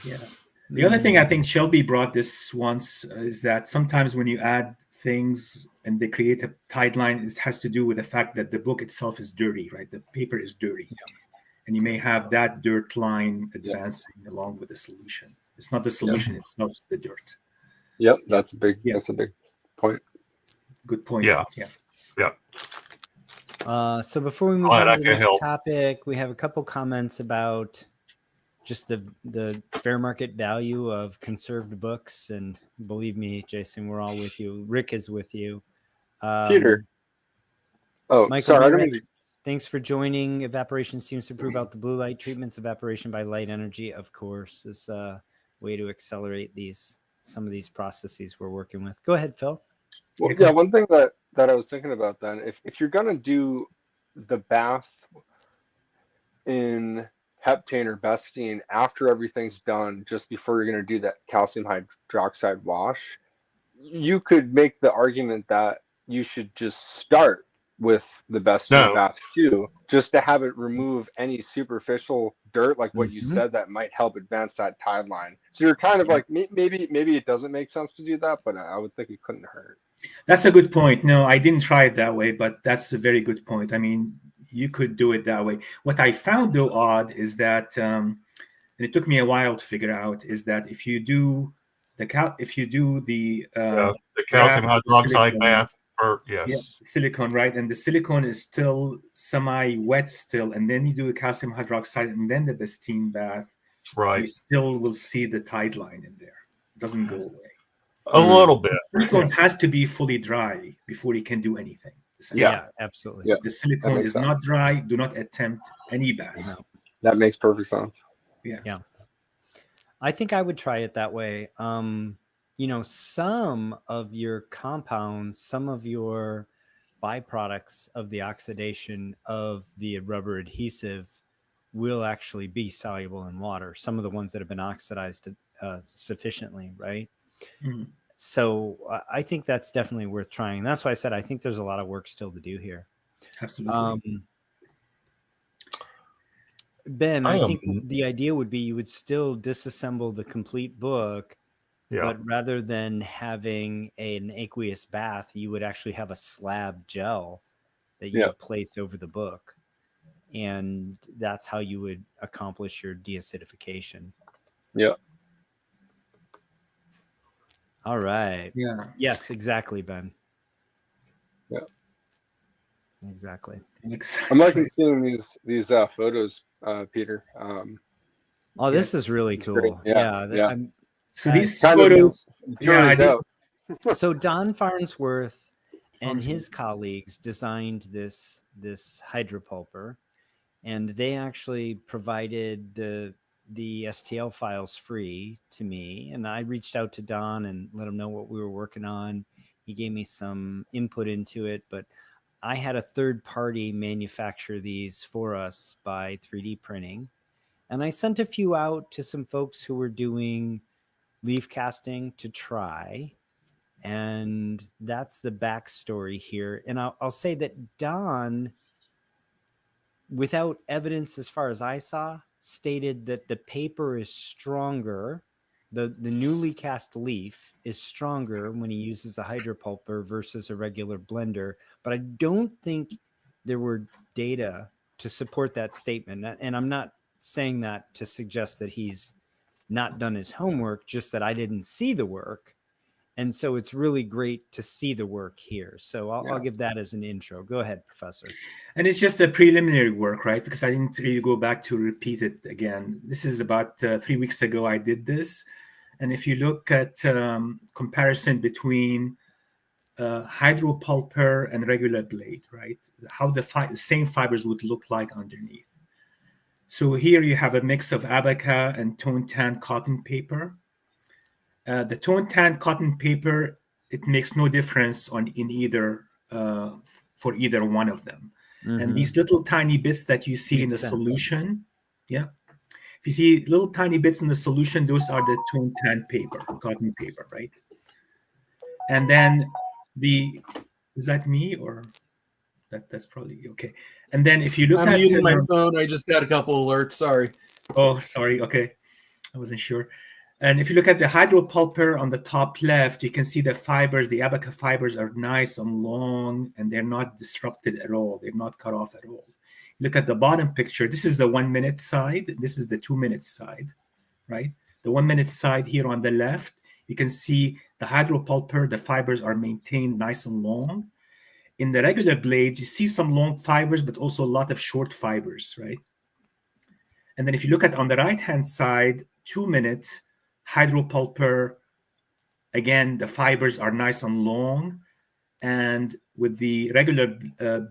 Yeah. The other thing I think Shelby brought this once is that sometimes when you add things and they create a tide line, it has to do with the fact that the book itself is dirty, right? The paper is dirty, and you may have that dirt line advancing along with the solution. It's not the solution itself; it's the dirt. Yep, that's a big point. Good point. Yeah. So before we move on to the next topic, we have a couple comments about just the fair market value of conserved books. And believe me, Jason, we're all with you. Rick is with you. Peter. Michael, sorry. Thanks for joining. Evaporation seems to prove out the blue light treatments. Evaporation by light energy, of course, is a way to accelerate some of these processes we're working with. Go ahead, Phil. Well, yeah, one thing that I was thinking about then, if you're going to do the bath in heptane or bestine after everything's done, just before you're going to do that calcium hydroxide wash, you could make the argument that you should just start with the bestine bath too, just to have it remove any superficial dirt, like what you said, that might help advance that tide line. So you're kind of like, maybe it doesn't make sense to do that, but I would think it couldn't hurt. That's a good point. No, I didn't try it that way, but that's a very good point. I mean, you could do it that way. What I found though odd is that, and it took me a while to figure out, is that if you do the calcium hydroxide bath, silicone, right, and the silicone is still semi-wet still, and then you do the calcium hydroxide and then the bestine bath, you still will see the tide line in there. It doesn't go away. A little bit. The silicone has to be fully dry before you can do anything. Yeah, absolutely. Yeah. The silicone is not dry. Do not attempt any bath. No. That makes perfect sense. Yeah. I think I would try it that way. Some of your compounds, some of your byproducts of the oxidation of the rubber adhesive will actually be soluble in water. Some of the ones that have been oxidized sufficiently, right? Mhm. So I think that's definitely worth trying. That's why I said I think there's a lot of work still to do here. Absolutely. Ben, I think the idea would be you would still disassemble the complete book, but rather than having an aqueous bath, you would actually have a slab gel that you would place over the book. And that's how you would accomplish your deacidification. Yeah. All right. Yeah. Yes, exactly, Ben. Yeah. Exactly. I'm liking seeing these photos, Peter. Oh, this is really cool. Yeah. So these kind photos, So Don Farnsworth and his colleagues designed this hydropulper, and they actually provided the STL files free to me. And I reached out to Don and let him know what we were working on. He gave me some input into it, but I had a third party manufacture these for us by 3D printing. And I sent a few out to some folks who were doing leaf casting to try. And that's the backstory here. And I'll say that Don, without evidence as far as I saw, stated that the paper is stronger. The newly cast leaf is stronger when he uses a hydropulper versus a regular blender. But I don't think there were data to support that statement. And I'm not saying that to suggest that he's not done his homework, just that I didn't see the work. And so it's really great to see the work here. So I'll give that as an intro. Go ahead, Professor. And it's just a preliminary work, right? Because I didn't really go back to repeat it again. This is about 3 weeks ago I did this. And if you look at comparison between hydropulper and regular blade, right? How the same fibers would look like underneath. So here you have a mix of abaca and tone tan cotton paper. The tone tan cotton paper, it makes no difference in either for either one of them. Mm-hmm. And these little tiny bits that you see in the solution, if you see little tiny bits in the solution, those are the tone tan paper, cotton paper, right? And then is that me or that's probably okay. And then if you look I'm using my phone, I just got a couple alerts. Sorry. Oh, sorry. Okay, I wasn't sure. And if you look at the hydropulper on the top left, you can see the fibers, the abaca fibers are nice and long, and they're not disrupted at all. They're not cut off at all. Look at the bottom picture. This is the 1 minute side. This is the 2 minute side, right? The 1 minute side here on the left, you can see the hydropulper, the fibers are maintained nice and long. In the regular blades, you see some long fibers, but also a lot of short fibers, right? And then if you look at on the right-hand side, 2 minutes, hydropulper, again, the fibers are nice and long. And with the regular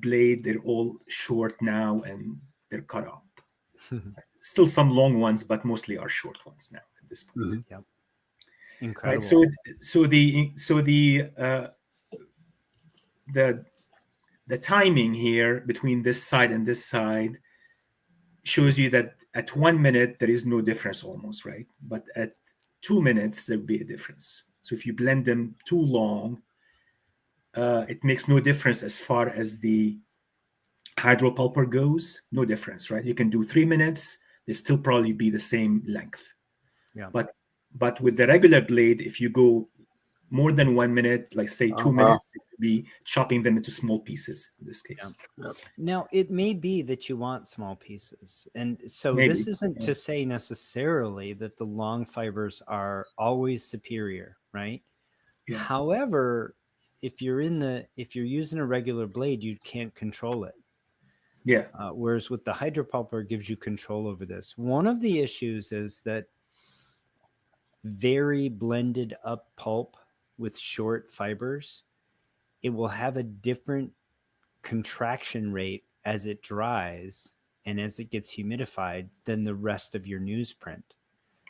blade, they're all short now and they're cut up. Still some long ones, but mostly are short ones now at this point. Mm-hmm. Yep. Incredible. Right, so the timing here between this side and this side shows you that at 1 minute, there is no difference almost, right? But at 2 minutes, there'll be a difference. So if you blend them too long, it makes no difference as far as the hydropulper goes, no difference, right? You can do 3 minutes, they still probably be the same length. Yeah. But with the regular blade, if you go more than 1 minute, like say 2 minutes, it would be chopping them into small pieces in this case. Yeah. Now, it may be that you want small pieces. And so this isn't to say necessarily that the long fibers are always superior, right? Yeah. However, if you're using a regular blade, you can't control it. Yeah. Whereas with the hydropulper, it gives you control over this. One of the issues is that very blended up pulp with short fibers, it will have a different contraction rate as it dries and as it gets humidified than the rest of your newsprint.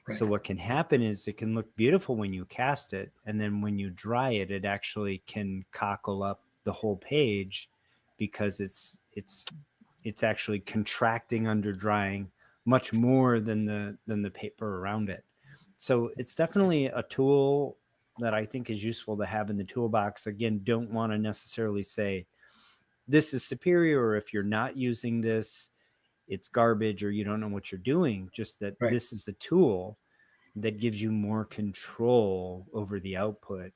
Right. So what can happen is it can look beautiful when you cast it, and then when you dry it, it actually can cockle up the whole page because it's actually contracting under drying much more than the paper around it. So it's definitely a tool that I think is useful to have in the toolbox. Again, don't want to necessarily say this is superior, or if you're not using this, it's garbage, or you don't know what you're doing. Just that this is a tool that gives you more control over the output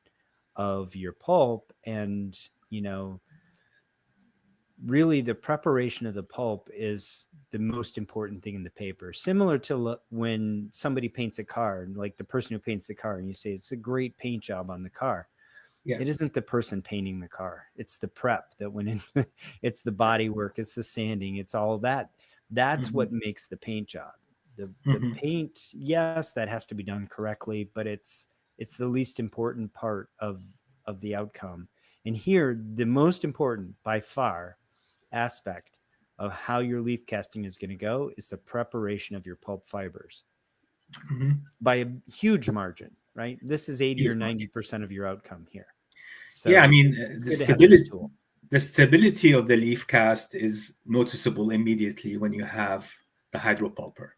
of your pulp. And, really the preparation of the pulp is the most important thing in the paper. Similar to when somebody paints a car, like the person who paints the car, and you say it's a great paint job on the car. Yeah. It isn't the person painting the car. It's the prep that went in. It's the body work. It's the sanding. It's all that. That's what makes the paint job. The paint, yes, that has to be done correctly, but it's the least important part of the outcome. And here, the most important by far aspect of how your leaf casting is going to go is the preparation of your pulp fibers by a huge margin, right? This is 80 or 90% of your outcome here. So yeah, I mean, the stability of the leaf cast is noticeable immediately when you have the hydropulper.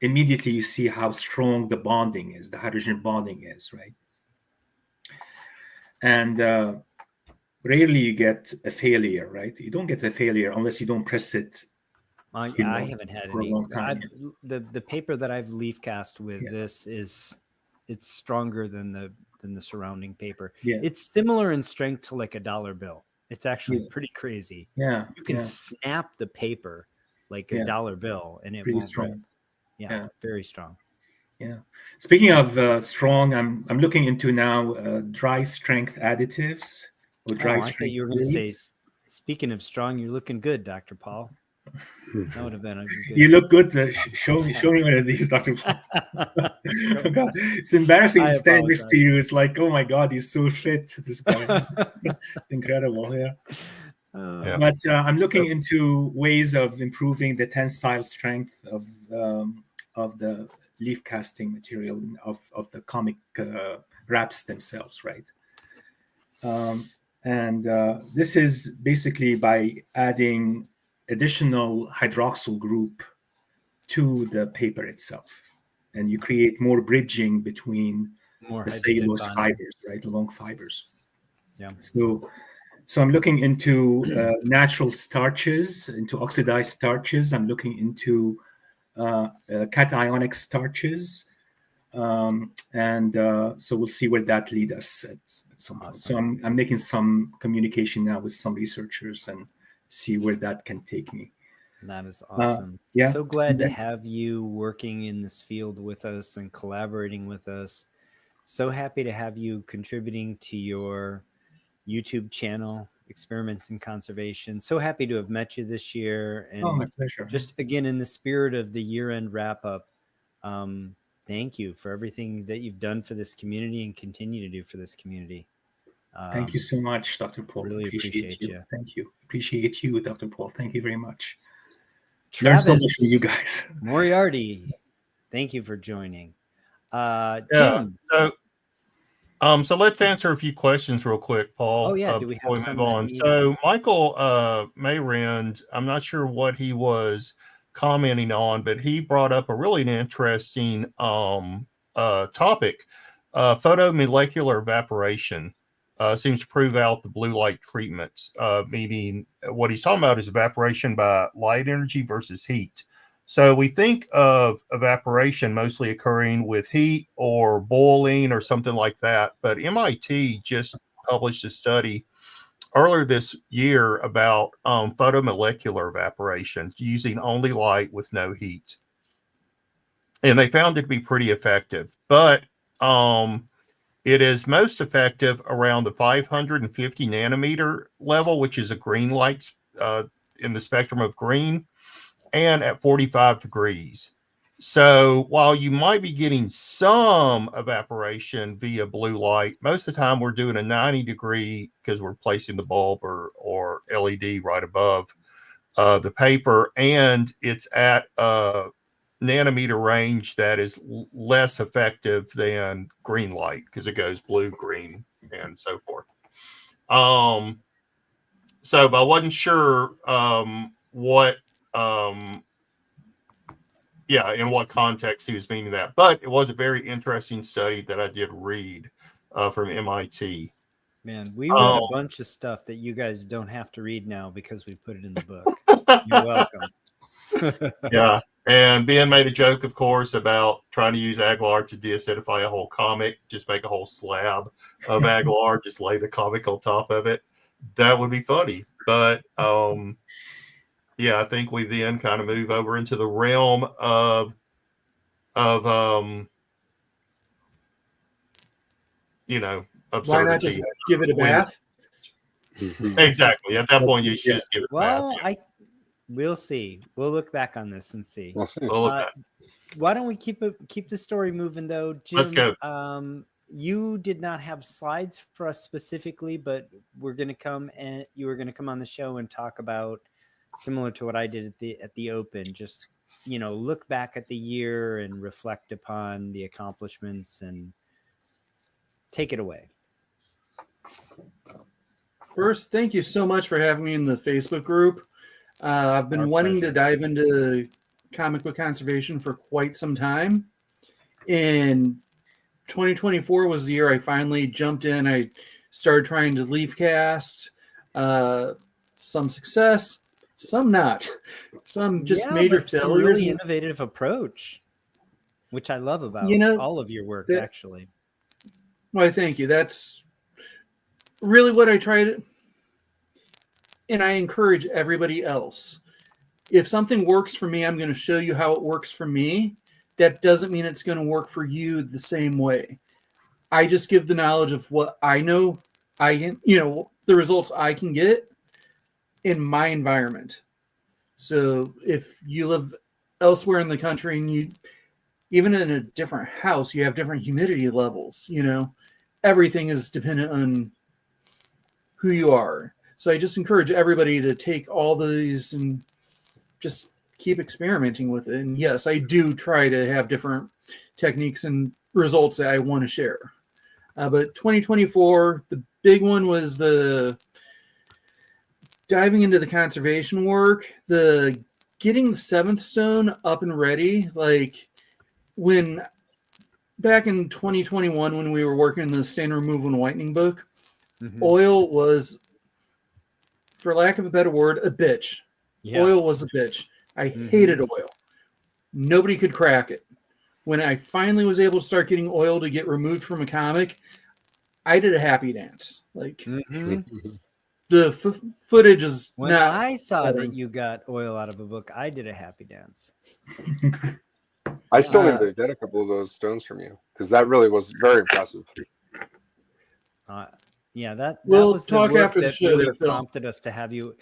Immediately you see how strong the bonding is, the hydrogen bonding is, right? And rarely you get a failure, right? You don't get a failure unless you don't press it. I haven't had any. A long time. The paper that I've leaf cast with this it's stronger than the surrounding paper. Yeah. It's similar in strength to like a dollar bill. It's actually pretty crazy. Yeah. You can snap the paper like a dollar bill and it won't rip. Yeah, very strong. Yeah. Speaking of strong, I'm looking into now dry strength additives. I thought you were going to say, speaking of strong, you're looking good, Dr. Paul. That would have been a good. You look good. Show me one of these, Dr. Paul. Oh, God. It's embarrassing to stand next to you. It's like, oh my God, he's so fit. This guy. It's incredible. Yeah. But I'm looking into ways of improving the tensile strength of the leaf casting material of the comic wraps themselves, right? And this is basically by adding additional hydroxyl group to the paper itself. And you create more bridging between the cellulose fibers, right? The long fibers. Yeah. So I'm looking into natural starches, into oxidized starches. I'm looking into cationic starches. So we'll see where that leads us at some point. So I'm making some communication now with some researchers and see where that can take me. That is awesome. So glad to have you working in this field with us and collaborating with us. So happy to have you contributing to your YouTube channel, Experiments in Conservation. So happy to have met you this year. And my pleasure. Just again, in the spirit of the year-end wrap-up, thank you for everything that you've done for this community and continue to do for this community. Thank you so much, Dr. Paul. Really appreciate you. Thank you. Appreciate you, Dr. Paul. Thank you very much. Travis, learn so much from you guys. Moriarty, thank you for joining. Jim. So let's answer a few questions real quick, Paul. Oh yeah, do we have some on? So Michael Mayrand, I'm not sure what he was commenting on, but he brought up a really interesting topic. Photomolecular evaporation seems to prove out the blue light treatments, meaning what he's talking about is evaporation by light energy versus heat. So we think of evaporation mostly occurring with heat or boiling or something like that. But MIT just published a study earlier this year about photomolecular evaporation using only light with no heat. And they found it to be pretty effective. But it is most effective around the 550 nanometer level, which is a green light in the spectrum of green, and at 45 degrees. So while you might be getting some evaporation via blue light, most of the time we're doing a 90 degree because we're placing the bulb or LED right above the paper, and it's at a nanometer range that is less effective than green light because it goes blue, green, and so forth. So I wasn't sure what yeah, in what context he was meaning that. But it was a very interesting study that I did read from MIT. Man, we read a bunch of stuff that you guys don't have to read now because we put it in the book. You're welcome. Yeah. And Ben made a joke, of course, about trying to use aguilar to deacidify a whole comic, just make a whole slab of aguilar, just lay the comic on top of it. That would be funny. But yeah, I think we then kind of move over into the realm of you know, absurdity. Why not just give it a bath? Exactly. At that point, you should just give it a bath. Well, we'll see. We'll look back on this and see. We'll see. We'll look back. Why don't we keep the story moving though, Jim? Let's go. You did not have slides for us specifically, but you were going to come on the show and talk about, similar to what I did at the Open, just look back at the year and reflect upon the accomplishments and take it away. First, thank you so much for having me in the Facebook group. I've been wanting to dive into comic book conservation for quite some time. And 2024 was the year I finally jumped in. I started trying to leaf cast. Some success, some not. Some just major failures. Some really innovative approach, which I love about all of your work, actually. Well, thank you. That's really what I tried. And I encourage everybody else. If something works for me, I'm going to show you how it works for me. That doesn't mean it's going to work for you the same way. I just give the knowledge of what I know, the results I can get in my environment. So if you live elsewhere in the country and even in a different house, you have different humidity levels, everything is dependent on who you are. So I just encourage everybody to take all these and just keep experimenting with it. And yes, I do try to have different techniques and results that I want to share. But 2024, the big one was the diving into the conservation work, the getting the 7th stone up and ready. Like back in 2021, when we were working in the stain removal and whitening book, oil was, for lack of a better word, a bitch. Yeah. Oil was a bitch. I hated oil. Nobody could crack it. When I finally was able to start getting oil to get removed from a comic, I did a happy dance. Like the footage is when I saw that you got oil out of a book, I did a happy dance. I still need to get a couple of those stones from you because that really was very impressive. Yeah, that we'll was talk the work after the that show. Really prompted us to have you.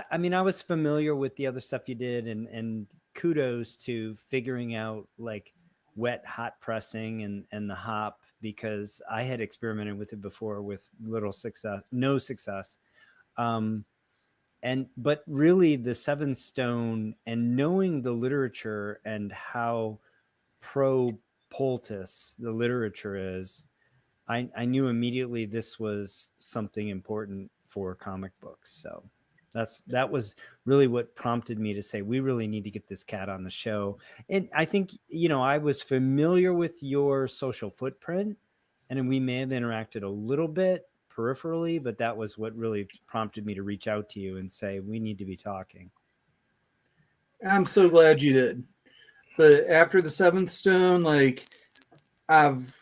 I mean, I was familiar with the other stuff you did, and kudos to figuring out like wet hot pressing and the hop, because I had experimented with it before with no success. But really the 7th stone and knowing the literature and how pro poultice the literature is, I knew immediately this was something important for comic books. So that was really what prompted me to say, we really need to get this cat on the show. And I think, I was familiar with your social footprint, and we may have interacted a little bit peripherally, but that was what really prompted me to reach out to you and say, we need to be talking. I'm so glad you did. But after the 7th stone, like I've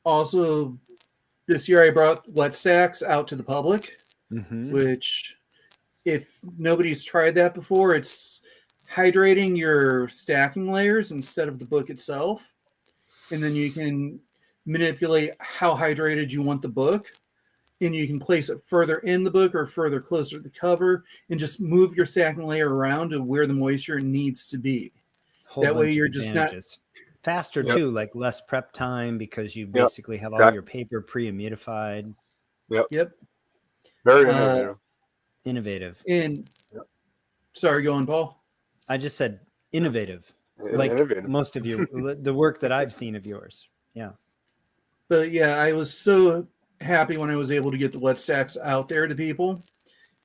also, this year I brought wet stacks out to the public, which if nobody's tried that before, it's hydrating your stacking layers instead of the book itself. And then you can manipulate how hydrated you want the book. And you can place it further in the book or further closer to the cover and just move your stacking layer around to where the moisture needs to be. That way you're just not faster too, like less prep time because you basically have all your paper pre-humidified. Yep. Very innovative. And sorry, go on, Paul. I just said innovative. Like most of you, the work that I've seen of yours. Yeah. But yeah, I was so happy when I was able to get the wet stacks out there to people.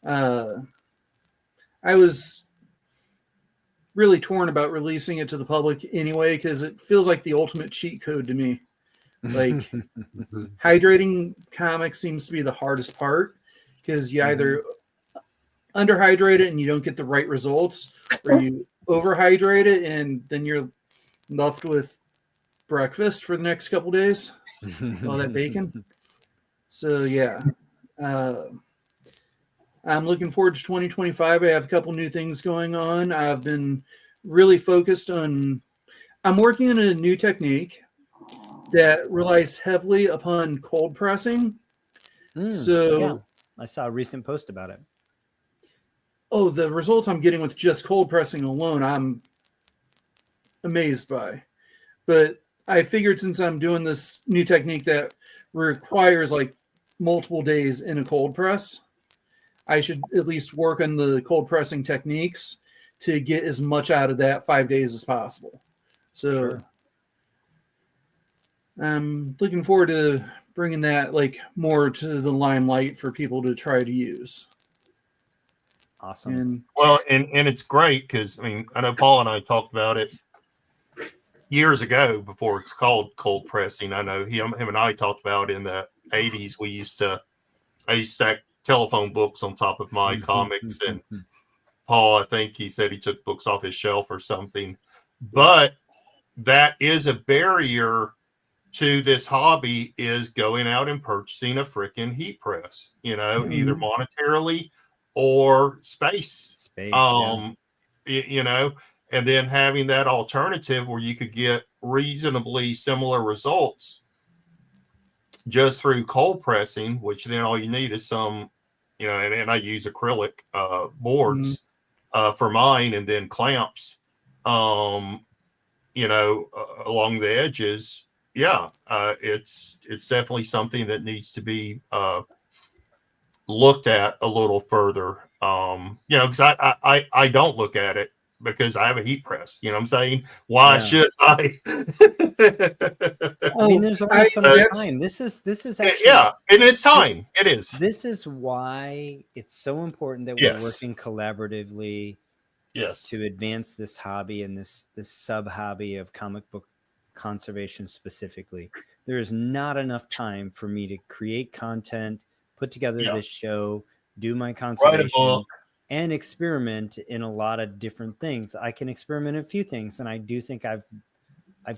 I was really torn about releasing it to the public anyway, because it feels like the ultimate cheat code to me. Like hydrating comics seems to be the hardest part, because you either underhydrate it and you don't get the right results, or you overhydrate it and then you're left with breakfast for the next couple days, all that bacon. So yeah, I'm looking forward to 2025. I have a couple new things going on. I've been really focused on, I'm working on a new technique that relies heavily upon cold pressing. So yeah, I saw a recent post about it. Oh, the results I'm getting with just cold pressing alone, I'm amazed by. But I figured since I'm doing this new technique that requires like multiple days in a cold press, I should at least work on the cold pressing techniques to get as much out of that 5 days as possible. So Sure. I'm looking forward to bringing that like more to the limelight for people to try to use. Awesome. And Well, and it's great because, I mean, I know Paul and I talked about it years ago before it's called cold pressing. I know him and I talked about in the 80s. I used to stack telephone books on top of my comics, and Paul, I think he said he took books off his shelf or something. But that is a barrier to this hobby, is going out and purchasing a freaking heat press, you know, either monetarily or space. You know, and then having that alternative where you could get reasonably similar results just through cold pressing, which then all you need is some, you know, and I use acrylic boards for mine, and then clamps, you know, along the edges. Yeah, it's definitely something that needs to be looked at a little further. You know, because I don't look at it because I have a heat press. You know what I'm saying? Why should I? I mean, there's only so much time. This is actually, and it's time. It is. This is why it's so important that we're working collaboratively. Yes. To advance this hobby and this sub hobby of comic book conservation specifically. There is not enough time for me to create content, put together this show, do my conservation, and experiment in a lot of different things. I can experiment in a few things, and I do think I've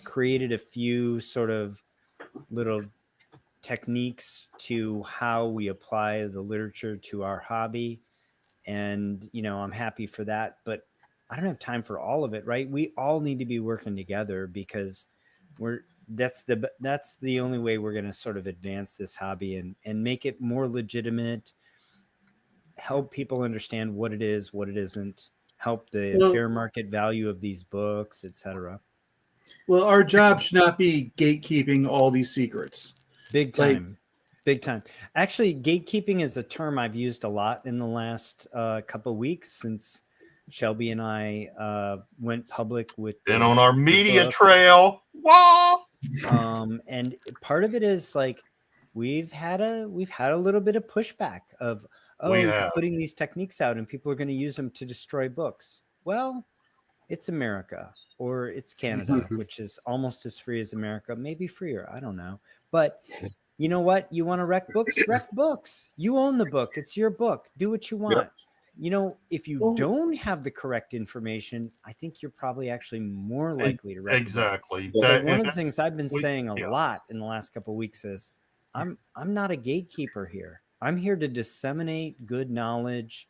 created a few sort of little techniques to how we apply the literature to our hobby. And, you know, I'm happy for that, but I don't have time for all of it, right? We all need to be working together, because that's the only way we're going to sort of advance this hobby and make it more legitimate, help people understand what it is, what it isn't, help the fair market value of these books, etc. Well, our job should not be gatekeeping all these secrets. Big time. Big time. Actually, gatekeeping is a term I've used a lot in the last couple of weeks since Shelby and I went public with. Been on our media trail. Wow. And part of it is like we've had a little bit of pushback of putting these techniques out and people are going to use them to destroy books. Well, it's America, or it's Canada, which is almost as free as America, maybe freer. I don't know, but. You know what? You want to wreck books? Wreck books. You own the book. It's your book. Do what you want. Yep. You know, if you don't have the correct information, I think you're probably actually more likely to wreck. Exactly. So one of the things I've been saying a lot in the last couple of weeks is I'm not a gatekeeper here. I'm here to disseminate good knowledge.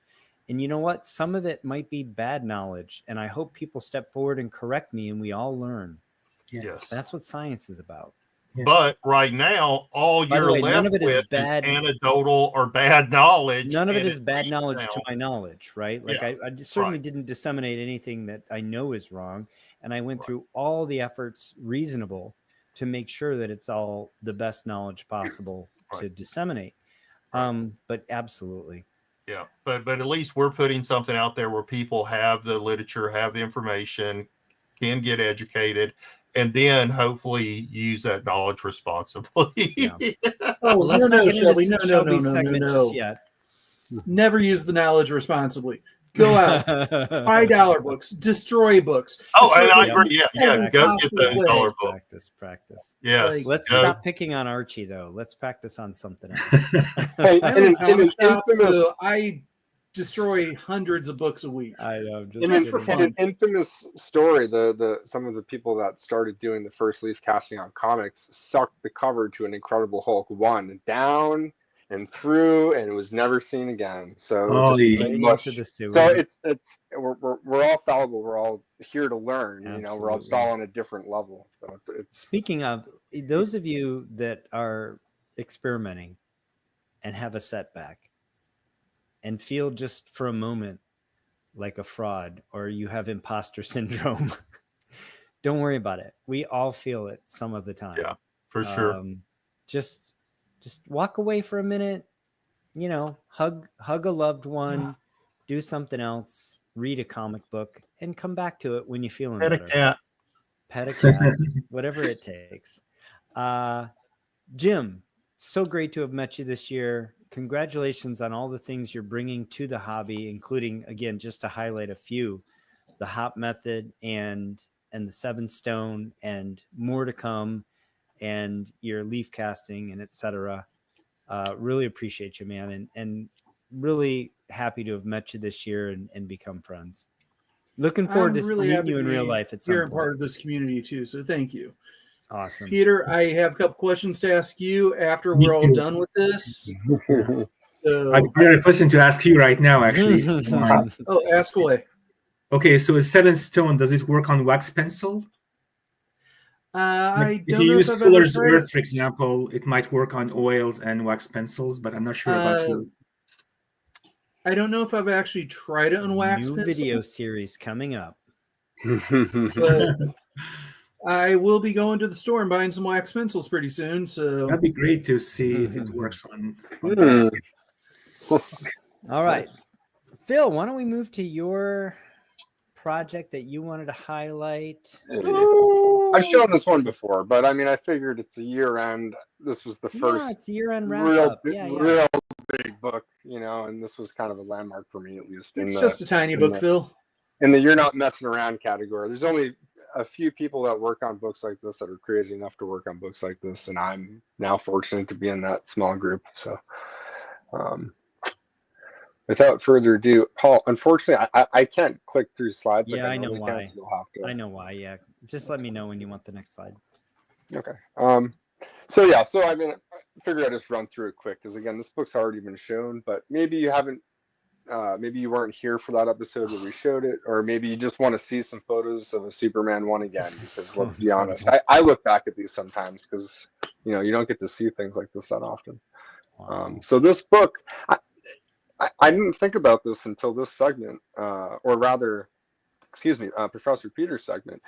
And you know what? Some of it might be bad knowledge. And I hope people step forward and correct me and we all learn. Yes. That's what science is about. But right now, all you're left with is anecdotal or bad knowledge. None of it is bad knowledge to my knowledge, right? Like I certainly didn't disseminate anything that I know is wrong. And I went through all the efforts reasonable to make sure that it's all the best knowledge possible to disseminate. But absolutely. Yeah. But at least we're putting something out there where people have the literature, have the information, can get educated, and then hopefully use that knowledge responsibly. No. Never use the knowledge responsibly. Go out, $5 books, destroy books. Oh, and I Destroy agree. them Yeah, every go get possible those way. dollar books. Practice. Yes. Let's go. stop picking on Archie, though. Let's practice on something else. Hey, I in own a comic shop, infamous, so I destroy hundreds of books a week. I know. Just for fun. in an infamous story, some of the people that started doing the first leaf casting on comics sucked the cover to an Incredible Hulk 1 down and through, and it was never seen again. So into the sewer. So we're all fallible. We're all here to learn. You know, we're all just all on a different level. So it's Speaking of those of you that are experimenting and have a setback and feel just for a moment like a fraud or you have imposter syndrome, don't worry about it. We all feel it some of the time. Yeah, for sure. Just walk away for a minute, you know, hug a loved one, do something else, read a comic book, and come back to it when you're feeling Pet better. a cat. Pet a cat, whatever it takes. Jim, so great to have met you this year. Congratulations on all the things you're bringing to the hobby, including, again, just to highlight a few, the hop method and the 7 stone and more to come, and your leaf casting and etc. Really appreciate you, man, and really happy to have met you this year and become friends. Looking forward to meeting you in real life at some point. You're a part of this community too, so thank you. Awesome. Peter, I have a couple questions to ask you after we're all done with this. So, I've got a question to ask you right now, actually. Oh, ask away. Okay, so a 7 stone, does it work on wax pencil? I If don't you know use if I've ever Fuller's tried Earth, it. for example, it might work on oils and wax pencils, but I'm not sure about you. I don't know if I've actually tried it on wax New pencil. video series coming up. But I will be going to the store and buying some wax pencils pretty soon. So That'd be great to see if it works on All right. Phil, why don't we move to your project that you wanted to highlight? I've shown this one before, but I mean, I figured it's a year-end. This was the first it's the year-end wrap-up. real big book, you know, and this was kind of a landmark for me, at least. It's just a tiny book, Phil. In the "you're not messing around" category, there's only a few people that work on books like this that are crazy enough to work on books like this, and I'm now fortunate to be in that small group. So, without further ado, Paul, unfortunately, I can't click through slides. Yeah, I know why. So you'll have to... I know why. Yeah, just let me know when you want the next slide. Okay. So I mean, I figured I'd just run through it quick because again, this book's already been shown, but maybe you haven't. Maybe you weren't here for that episode where we showed it, or maybe you just want to see some photos of a Superman 1 again. Because let's be honest, I look back at these sometimes because you know you don't get to see things like this that often. Wow. So this book, I didn't think about this until this segment, or rather, excuse me, Professor Peter's segment.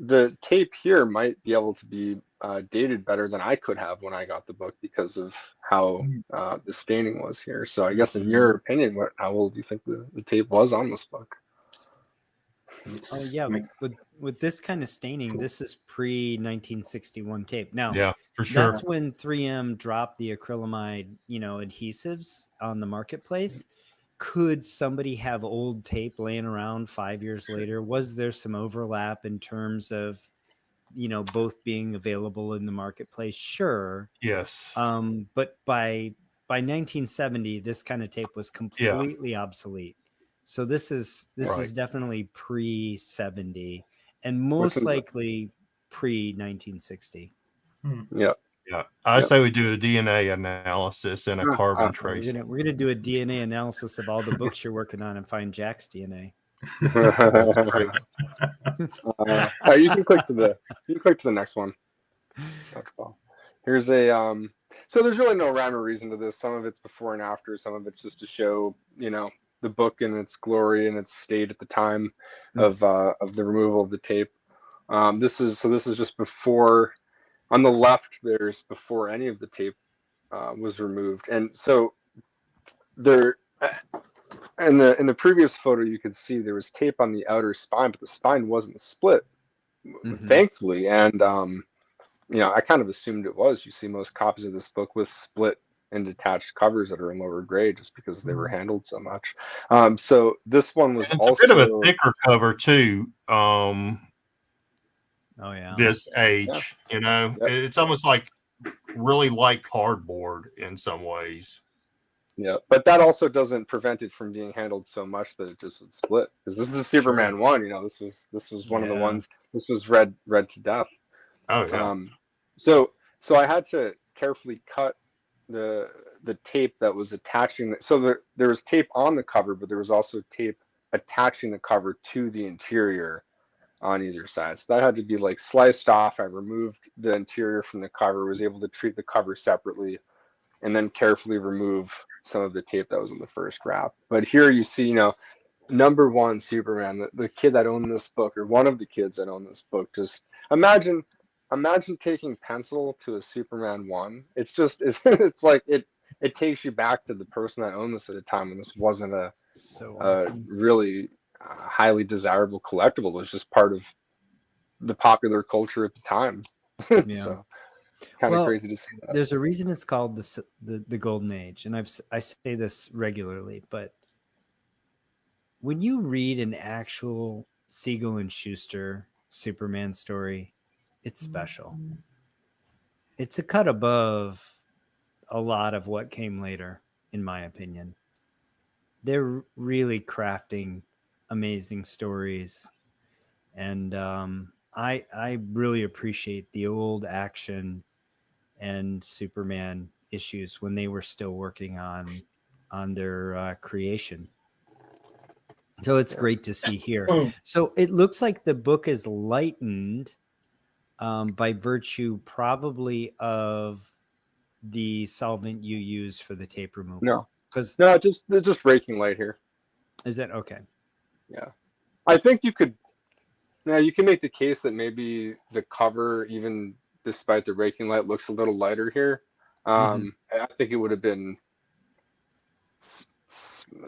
The tape here might be able to be dated better than I could have when I got the book because of how the staining was here. So I guess in your opinion, how old do you think the tape was on this book? Oh yeah, with this kind of staining, this is pre-1961 tape. Now, yeah, for sure. That's when 3M dropped the acrylamide, adhesives on the marketplace. Could somebody have old tape laying around 5 years later? Was there some overlap in terms of, both being available in the marketplace? Sure. Yes. But by 1970, this kind of tape was completely obsolete. So this is definitely pre-70 and most likely pre-1960. Yeah. Yeah, I say we do a DNA analysis and a carbon trace. We're gonna do a DNA analysis of all the books you're working on and find Jack's DNA. You can click to the next one. Here's a so there's really no rhyme or reason to this. Some of it's before and after. Some of it's just to show the book in its glory and its state at the time of the removal of the tape. This is just before. On the left, there's before any of the tape was removed, and so there. In the previous photo, you could see there was tape on the outer spine, but the spine wasn't split, thankfully. And I kind of assumed it was. You see most copies of this book with split and detached covers that are in lower grade just because they were handled so much. So this one was It's also a bit of a thicker cover too. Oh yeah. This age, Yep. it's almost like really like cardboard in some ways. Yeah, but that also doesn't prevent it from being handled so much that it just would split. Because this is a Superman 1, this was one of the ones. This was read to death. Oh yeah. So I had to carefully cut the tape that was attaching. So there was tape on the cover, but there was also tape attaching the cover to the interior on either side. So that had to be like sliced off. I removed the interior from the cover, was able to treat the cover separately, and then carefully remove some of the tape that was in the first wrap. But here you see, number one Superman, the kid that owned this book, or one of the kids that owned this book, just imagine taking pencil to a Superman 1. It's just, it's like, it takes you back to the person that owned this at a time when this wasn't a really highly desirable collectible. It was just part of the popular culture at the time. Yeah. So kind of crazy to see that. There's a reason it's called the Golden Age, and I say this regularly, but when you read an actual Siegel and Schuster Superman story, it's special. It's a cut above a lot of what came later, in my opinion. They're really crafting amazing stories, and I really appreciate the old action and Superman issues when they were still working on their creation. So it's great to see here. So it looks like the book is lightened by virtue probably of the solvent you use for the tape removal. No, just raking light here. Is that okay? Yeah, I think you can make the case that maybe the cover, even despite the raking light, looks a little lighter here. I think it would have been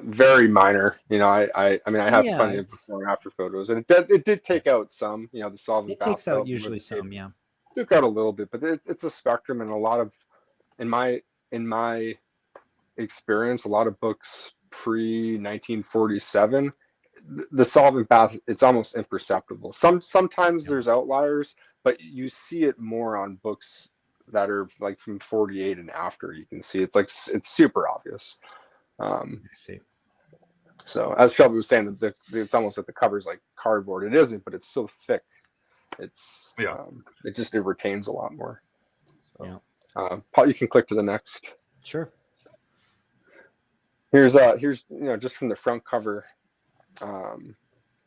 very minor. I mean, I have plenty of before and after photos, and it did take out some. The solvent. It takes out usually some, yeah. Took out a little bit, but it's a spectrum, and a lot of, in my experience, a lot of books pre 1947, the solvent bath, it's almost imperceptible. Sometimes there's outliers, but you see it more on books that are like from 48 and after. You can see it's super obvious. I see. So as Shelby was saying, it's almost like the cover's like cardboard. It isn't, but it's so thick. It retains a lot more. So, Paul, you can click to the next. Sure. Here's just from the front cover.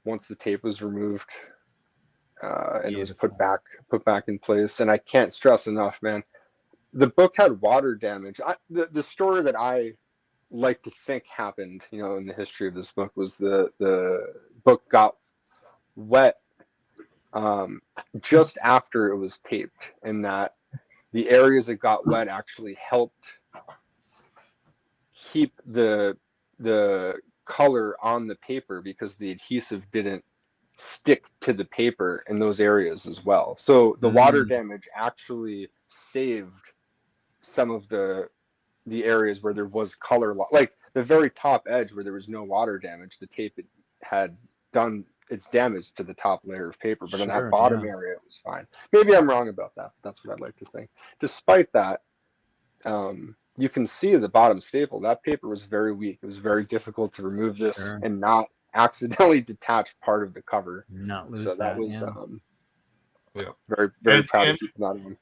Once the tape was removed and it was put back in place, and I can't stress enough, man, the book had water damage. The story that I like to think happened, in the history of this book, was the book got wet just after it was taped, and that the areas that got wet actually helped keep the color on the paper, because the adhesive didn't stick to the paper in those areas as well. So the water damage actually saved some of the areas where there was color, like the very top edge where there was no water damage. The tape had done its damage to the top layer of paper, but in that bottom area it was fine. Maybe I'm wrong about that. That's what I'd like to think. Despite that, you can see the bottom staple. That paper was very weak. It was very difficult to remove this and not accidentally detach part of the cover. Not lose so that was Yeah. very, very proud of keeping that on.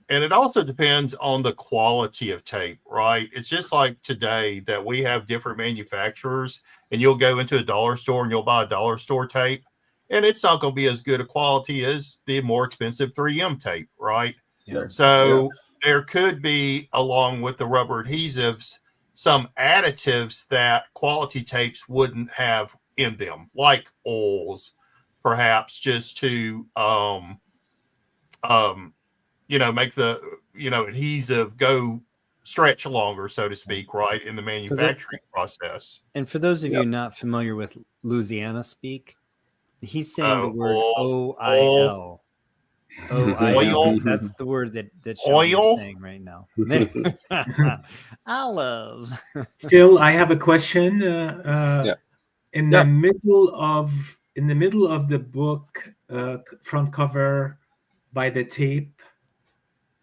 And it also depends on the quality of tape, right? It's just like today that we have different manufacturers, and you'll go into a dollar store and you'll buy a dollar store tape, and it's not going to be as good a quality as the more expensive 3M tape, right? Yeah. So there could be, along with the rubber adhesives, some additives that quality tapes wouldn't have in them, like oils, perhaps, just to make the adhesive go stretch longer, so to speak, right, in the manufacturing process. And for those of you not familiar with Louisiana speak, he's saying the word OIL. Oh, I know. Oil. That's the word that Shelby Oil? is saying right now. Olive. Phil, I have a question. Yeah. In Yeah. the middle of the book, front cover by the tape,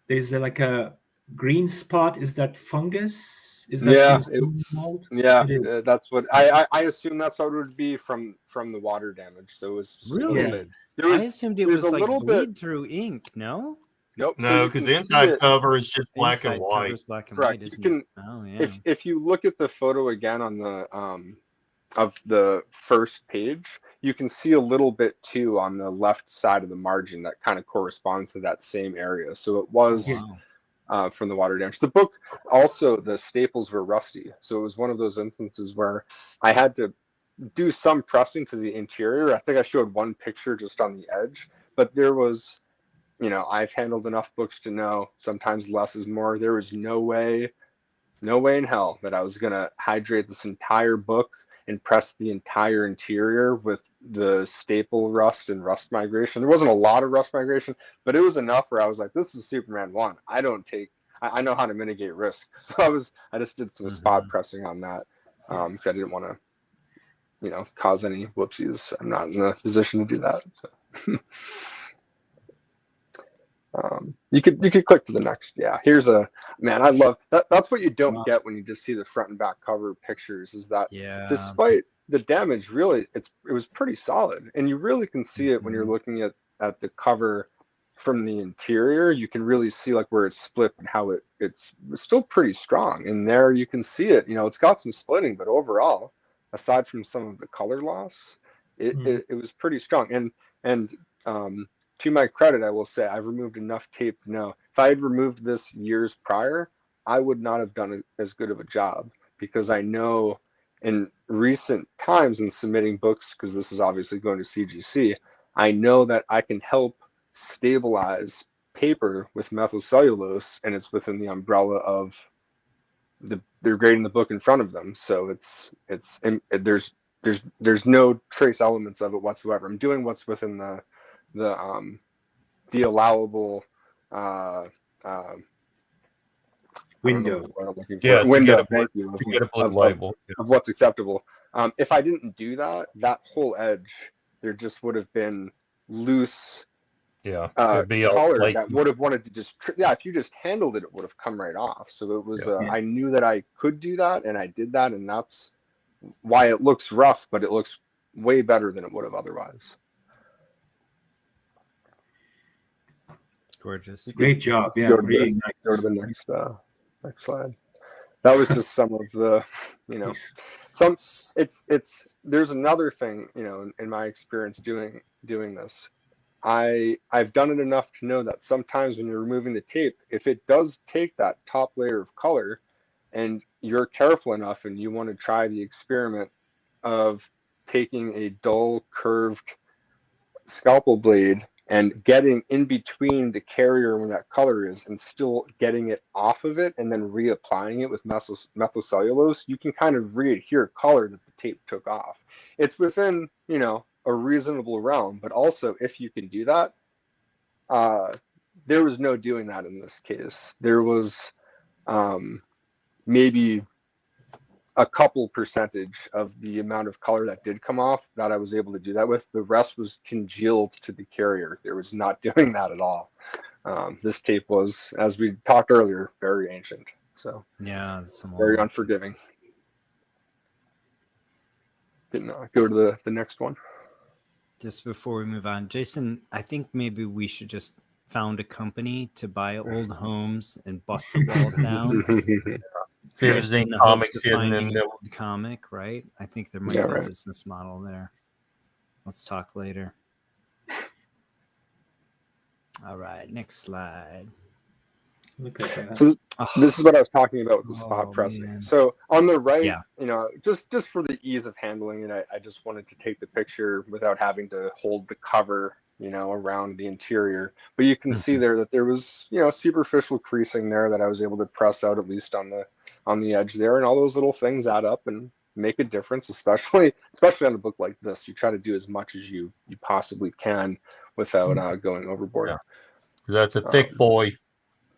there's like a green spot. Is that fungus? Is that Yeah, penicillin mold? Yeah, It is. that's what I assume that's how it would be from the water damage. So it was just a Really? little bit. There I was, assumed it there's was a like little bit. bleed through ink. No, Nope. So No, you because can the see inside it. cover is just black and inside white. cover's black and Correct. white, You isn't can it? Oh yeah. if you look at the photo again on the of the first page, you can see a little bit too on the left side of the margin that kind of corresponds to that same area. So it was. Wow. From the water damage. The book also, the staples were rusty. So it was one of those instances where I had to do some pressing to the interior. I think I showed one picture just on the edge, but there was, I've handled enough books to know sometimes less is more. There was no way in hell that I was going to hydrate this entire book and press the entire interior with the staple rust and rust migration. There wasn't a lot of rust migration, but it was enough where I was like, this is Superman 1. I know how to mitigate risk. So I just did some spot pressing on that because I didn't want to, cause any whoopsies. I'm not in a position to do that. So. You could click to the next. Yeah, here's I love that. That's what you don't get when you just see the front and back cover pictures, is that despite the damage, really it was pretty solid, and you really can see it when you're looking at the cover from the interior. You can really see like where it's split and how it's still pretty strong. And there you can see it. It's got some splitting, but overall, aside from some of the color loss, it was pretty strong. And to my credit, I will say I've removed enough tape to know if I had removed this years prior, I would not have done as good of a job, because I know in recent times in submitting books, because this is obviously going to CGC, I know that I can help stabilize paper with methylcellulose, and it's within the umbrella of they're grading the book in front of them. So there's no trace elements of it whatsoever. I'm doing what's within the allowable window. Window. Thank you. To get a blue label of what's acceptable. If I didn't do that, that whole edge, there just would have been loose. Yeah, color that would have wanted to just. If you just handled it, it would have come right off. So it was. I knew that I could do that, and I did that, and that's why it looks rough, but it looks way better than it would have otherwise. Gorgeous. Great job. Yeah, Go to the next slide. That was just some of the, there's another thing, in my experience doing this. I've done it enough to know that sometimes when you're removing the tape, if it does take that top layer of color and you're careful enough and you want to try the experiment of taking a dull curved scalpel blade and getting in between the carrier where that color is and still getting it off of it and then reapplying it with methylcellulose, you can kind of readhere color that the tape took off. It's within, a reasonable realm, but also if you can do that, there was no doing that in this case. There was maybe a couple percentage of the amount of color that did come off that I was able to do that with. The rest was congealed to the carrier. There was not doing that at all. This tape was, as we talked earlier, very ancient. So yeah, very unforgiving. Can go to the next one. Just before we move on, Jason, I think maybe we should just found a company to buy old homes and bust the walls down. See if there's any comics hidden in the comic, right? I think there might be a business model there. Let's talk later. All right, next slide. Look at that. So this is what I was talking about with the spot pressing. Man. So on the right, just for the ease of handling it, I just wanted to take the picture without having to hold the cover, around the interior. But you can see there that there was, superficial creasing there that I was able to press out, at least on the edge there, and all those little things add up and make a difference, especially on a book like this. You try to do as much as you possibly can without going overboard. That's a thick boy.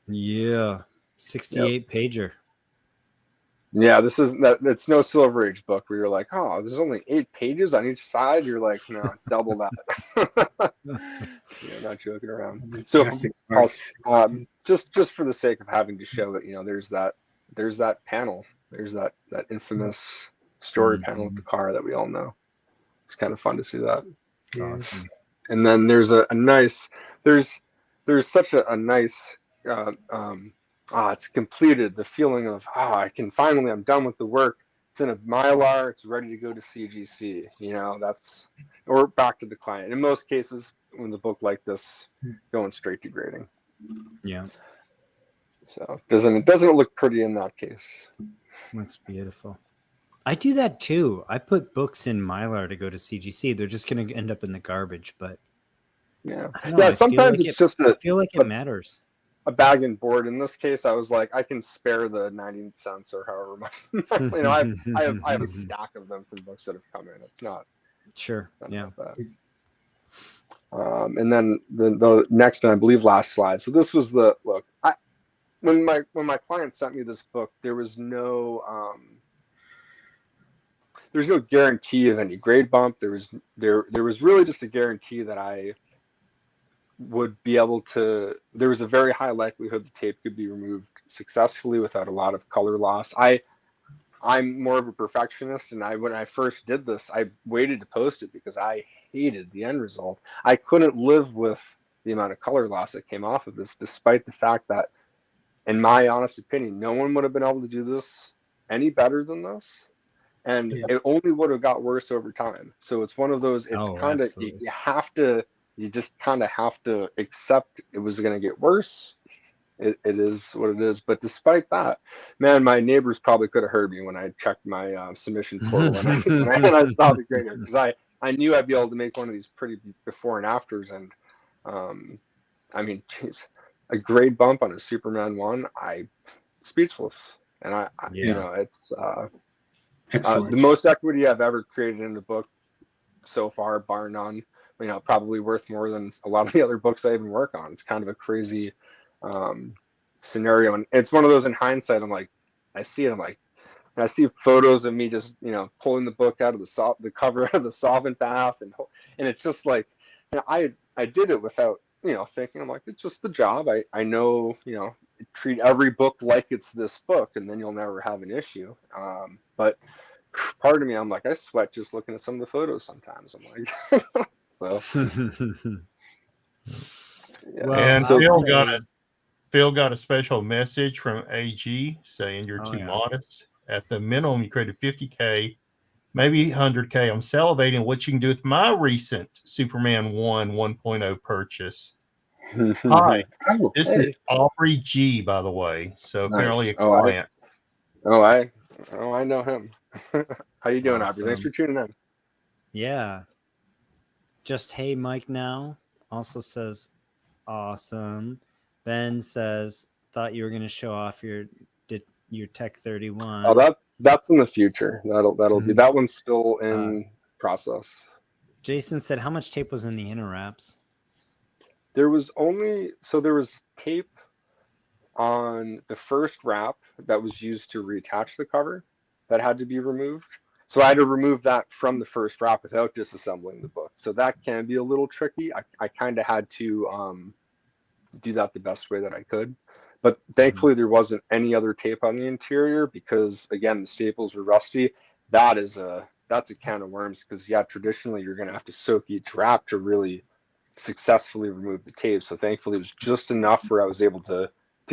Yeah. 68 pager. Yeah, this is that. It's no Silver Age book where you're like, oh, there's only 8 pages on each side. You're like, no, double that. Yeah, not joking around. So, Classic just for the sake of having to show it, there's that panel. There's that infamous story panel with the car that we all know. It's kind of fun to see that. Awesome. And then there's a nice. There's such a nice. It's completed. The feeling of I'm done with the work. It's in a Mylar. It's ready to go to CGC. Or back to the client. In most cases, when the book like this, going straight to grading. Yeah. So it doesn't look pretty in that case. Looks beautiful. I do that too. I put books in Mylar to go to CGC. They're just going to end up in the garbage, but yeah. I don't know, Sometimes it's just I feel like it matters. A bag and board. In this case, I was like, I can spare the 90 cents or however much. I have a stack of them from books that have come in. It's not sure. Yeah. And then the next and I believe last slide. So this was the look. When my client sent me this book, there was no there's no guarantee of any grade bump. There was really just a guarantee that I would be able to. There was a very high likelihood the tape could be removed successfully without a lot of color loss. I'm more of a perfectionist, and when I first did this, I waited to post it because I hated the end result. I couldn't live with the amount of color loss that came off of this, despite the fact that, in my honest opinion, no one would have been able to do this any better than this. And it only would have got worse over time. So it's one of those, you just kind of have to accept it was going to get worse. It is what it is. But despite that, man, my neighbors probably could have heard me when I checked my submission portal when I saw the grade, because I knew I'd be able to make one of these pretty before and afters. And I mean, geez, a grade bump on a Superman 1, speechless. And it's the most equity I've ever created in the book so far, bar none. Probably worth more than a lot of the other books I even work on. It's kind of a crazy scenario, and it's one of those, in hindsight, I see photos of me just pulling the book out of the cover of the solvent bath, and it's just like, I did it without thinking. I'm like, it's just the job. I know, treat every book like it's this book, and then you'll never have an issue. But part of me, I'm like, I sweat just looking at some of the photos sometimes. I'm like, so. Yeah. Well, and Phil got a special message from AG saying you're too modest. At the minimum, you created 50K, maybe 100K. I'm salivating what you can do with my recent Superman 1 1.0 purchase. Hi, this is Aubrey G, by the way. So apparently a client. I know him. How you doing, Aubrey? Thanks for tuning in. Yeah. Just hey, Mike now also says awesome. Ben says thought you were going to show off your Tech 31. Oh, that's in the future. That'll be, that one's still in process. Jason said, how much tape was in the inner wraps? There was tape on the first wrap that was used to reattach the cover that had to be removed. So I had to remove that from the first wrap without disassembling the book. So that can be a little tricky. I kind of had to do that the best way that I could. But thankfully there wasn't any other tape on the interior because, again, the staples were rusty. That's a can of worms because, traditionally you're going to have to soak each wrap to really successfully remove the tape. So thankfully it was just enough where I was able to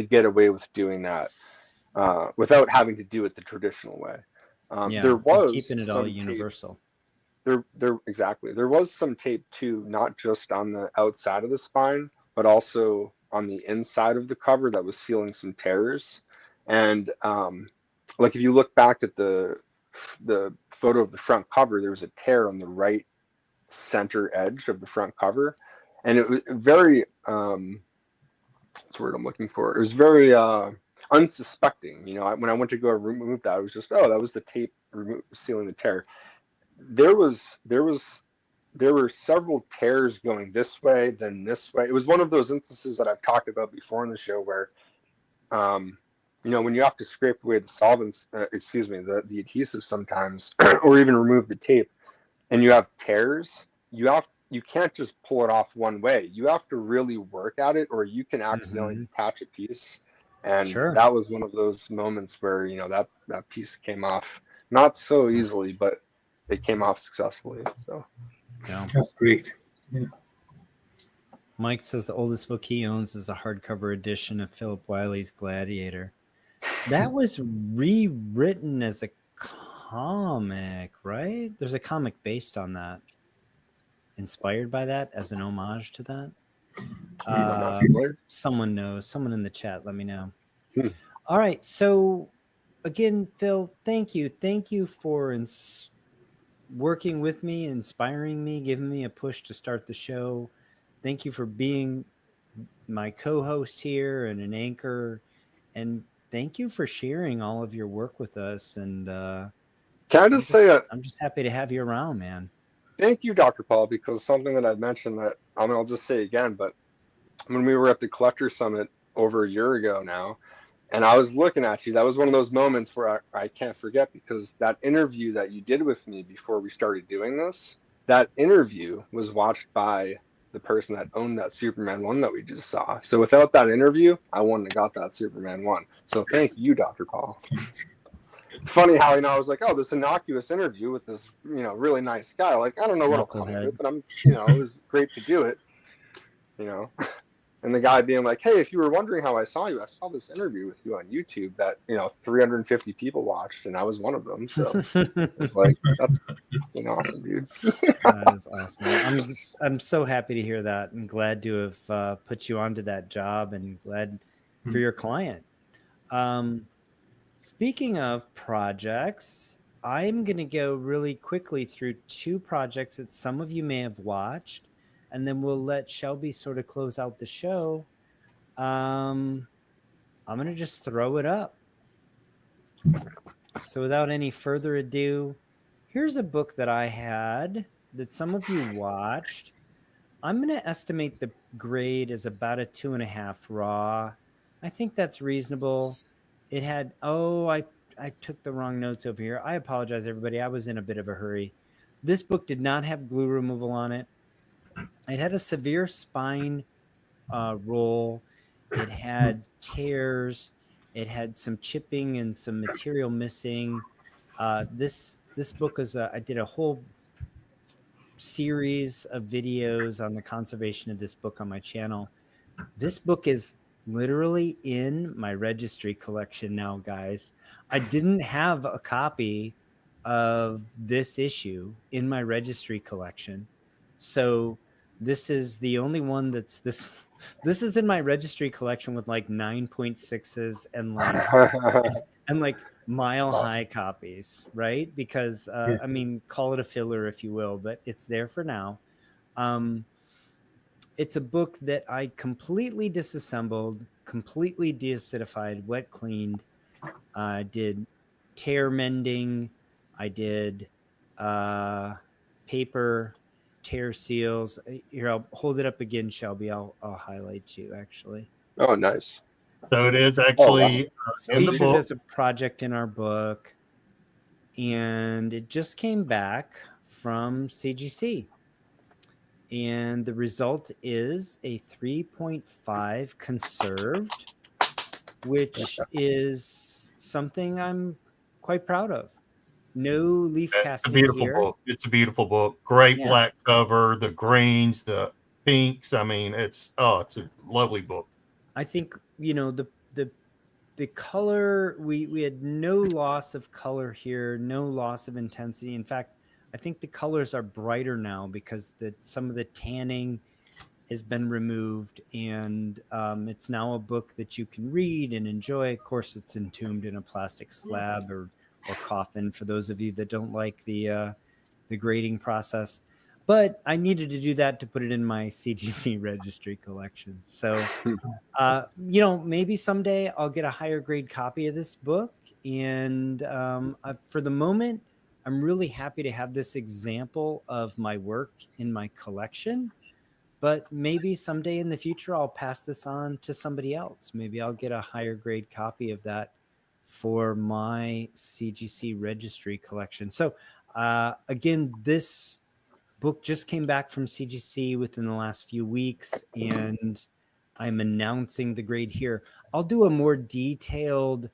get away with doing that without having to do it the traditional way. There was keeping it all universal. Exactly. There was some tape too, not just on the outside of the spine, but also on the inside of the cover that was sealing some tears. And like if you look back at the photo of the front cover, there was a tear on the right center edge of the front cover, and it was very what's the word I'm looking for? It was very unsuspecting. When I went to go remove that, it was just, that was the tape sealing the tear. There was there were several tears going this way, then this way. It was one of those instances that I've talked about before in the show where, when you have to scrape away the solvents, the adhesive sometimes, or even remove the tape, and you have tears, you can't just pull it off one way. You have to really work at it, or you can accidentally detach a piece. And that was one of those moments where, that piece came off not so easily, but it came off successfully. So yeah, that's great. Yeah. Mike says the oldest book he owns is a hardcover edition of Philip Wiley's Gladiator. That was rewritten as a comic, right? There's a comic based on that, inspired by that, as an homage to that. Someone knows. Someone in the chat, let me know. All right. So again, Phil, thank you. Thank you for working with me, inspiring me, giving me a push to start the show. Thank you for being my co-host here and an anchor. And thank you for sharing all of your work with us. And can I just say, I'm just happy to have you around, man. Thank you, Dr. Paul, because something that I've mentioned that I'll just say again, but when we were at the Collector Summit over a year ago now, and I was looking at you, that was one of those moments where I can't forget, because that interview that you did with me before we started doing this, that interview was watched by the person that owned that Superman 1 that we just saw. So without that interview, I wouldn't have got that Superman 1. So thank you, Dr. Paul. It's funny how, I was like, oh, this innocuous interview with this, really nice guy. Like, I don't know what I'll come with, but it was great to do it, And the guy being like, hey, if you were wondering how I saw you, I saw this interview with you on YouTube that, 350 people watched, and I was one of them. So it's like, that's awesome, dude. That is awesome. I'm so happy to hear that, and glad to have put you onto that job, and glad for your client. Speaking of projects, I'm going to go really quickly through 2 projects that some of you may have watched, and then we'll let Shelby sort of close out the show. I'm going to just throw it up. So without any further ado, here's a book that I had that some of you watched. I'm going to estimate the grade as about a 2.5 raw. I think that's reasonable. It had, I took the wrong notes over here. I apologize, everybody. I was in a bit of a hurry. This book did not have glue removal on it. It had a severe spine roll. It had tears. It had some chipping and some material missing. This book is I did a whole series of videos on the conservation of this book on my channel. This book is literally in my registry collection now, guys. I didn't have a copy of this issue in my registry collection, so this is the only one that's this is in my registry collection with like 9.6s and like mile high copies, right? Because call it a filler if you will, but it's there for now. It's a book that I completely disassembled, completely deacidified, wet cleaned. I did tear mending. I did paper tear seals. Here, I'll hold it up again, Shelby. I'll highlight you actually. Oh, nice. So it is actually in the featured book as a project in our book, and it just came back from CGC. And the result is a 3.5 conserved, which is something I'm quite proud of. No leaf casting here. Book. It's a beautiful book. Great black cover, the greens, the pinks. I mean, it's a lovely book. I think, the color, we had no loss of color here, no loss of intensity. In fact, I think the colors are brighter now because some of the tanning has been removed, and it's now a book that you can read and enjoy. Of course, it's entombed in a plastic slab or coffin for those of you that don't like the grading process. But I needed to do that to put it in my CGC registry collection. So, maybe someday I'll get a higher grade copy of this book. And for the moment, I'm really happy to have this example of my work in my collection. But maybe someday in the future, I'll pass this on to somebody else. Maybe I'll get a higher grade copy of that for my CGC registry collection. So again, this book just came back from CGC within the last few weeks, and I'm announcing the grade here. I'll do a more detailed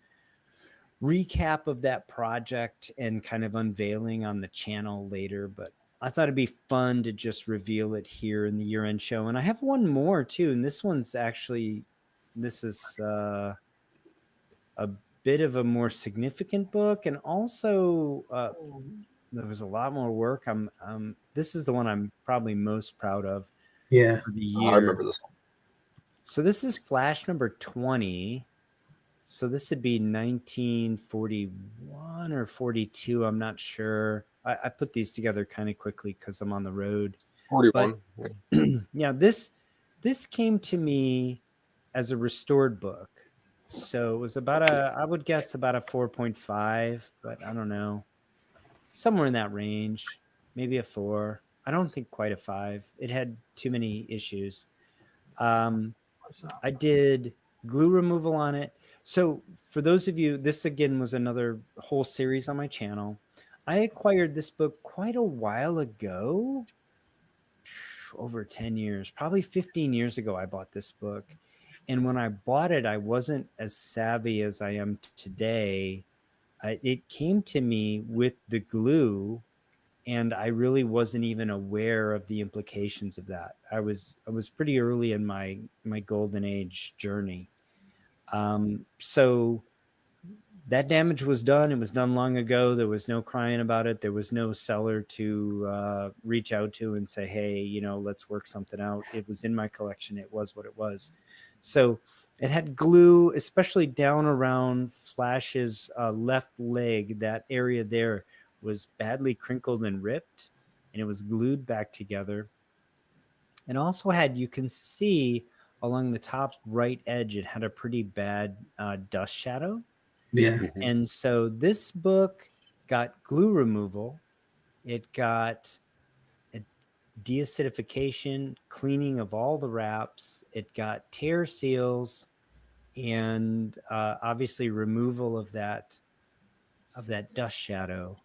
recap of that project and kind of unveiling on the channel later, but I thought it'd be fun to just reveal it here in the year-end show. And I have one more too, and this one's actually, this is a bit of a more significant book, and also there was a lot more work. This is the one I'm probably most proud of. Yeah, for the year. I remember this one. So this is flash number 20. So this would be 1941 or 42. I'm not sure. I put these together kind of quickly because I'm on the road. 41. But, yeah, this came to me as a restored book. So it was about I would guess about a 4.5, but I don't know. Somewhere in that range, maybe a 4. I don't think quite a 5. It had too many issues. I did glue removal on it. So for those of you, this again was another whole series on my channel. I acquired this book quite a while ago, over 10 years, probably 15 years ago. I bought this book. And when I bought it, I wasn't as savvy as I am today. It came to me with the glue, and I really wasn't even aware of the implications of that. I was pretty early in my golden age journey. So that damage was done. It was done long ago. There was no crying about it. There was no seller to reach out to and say, hey, let's work something out. It was in my collection. It was what it was. So it had glue, especially down around Flash's left leg. That area there was badly crinkled and ripped, and it was glued back together. And also had, you can see along the top right edge, it had a pretty bad dust shadow. Yeah. And so this book got glue removal. It got a deacidification, cleaning of all the wraps. It got tear seals, and obviously removal of that dust shadow.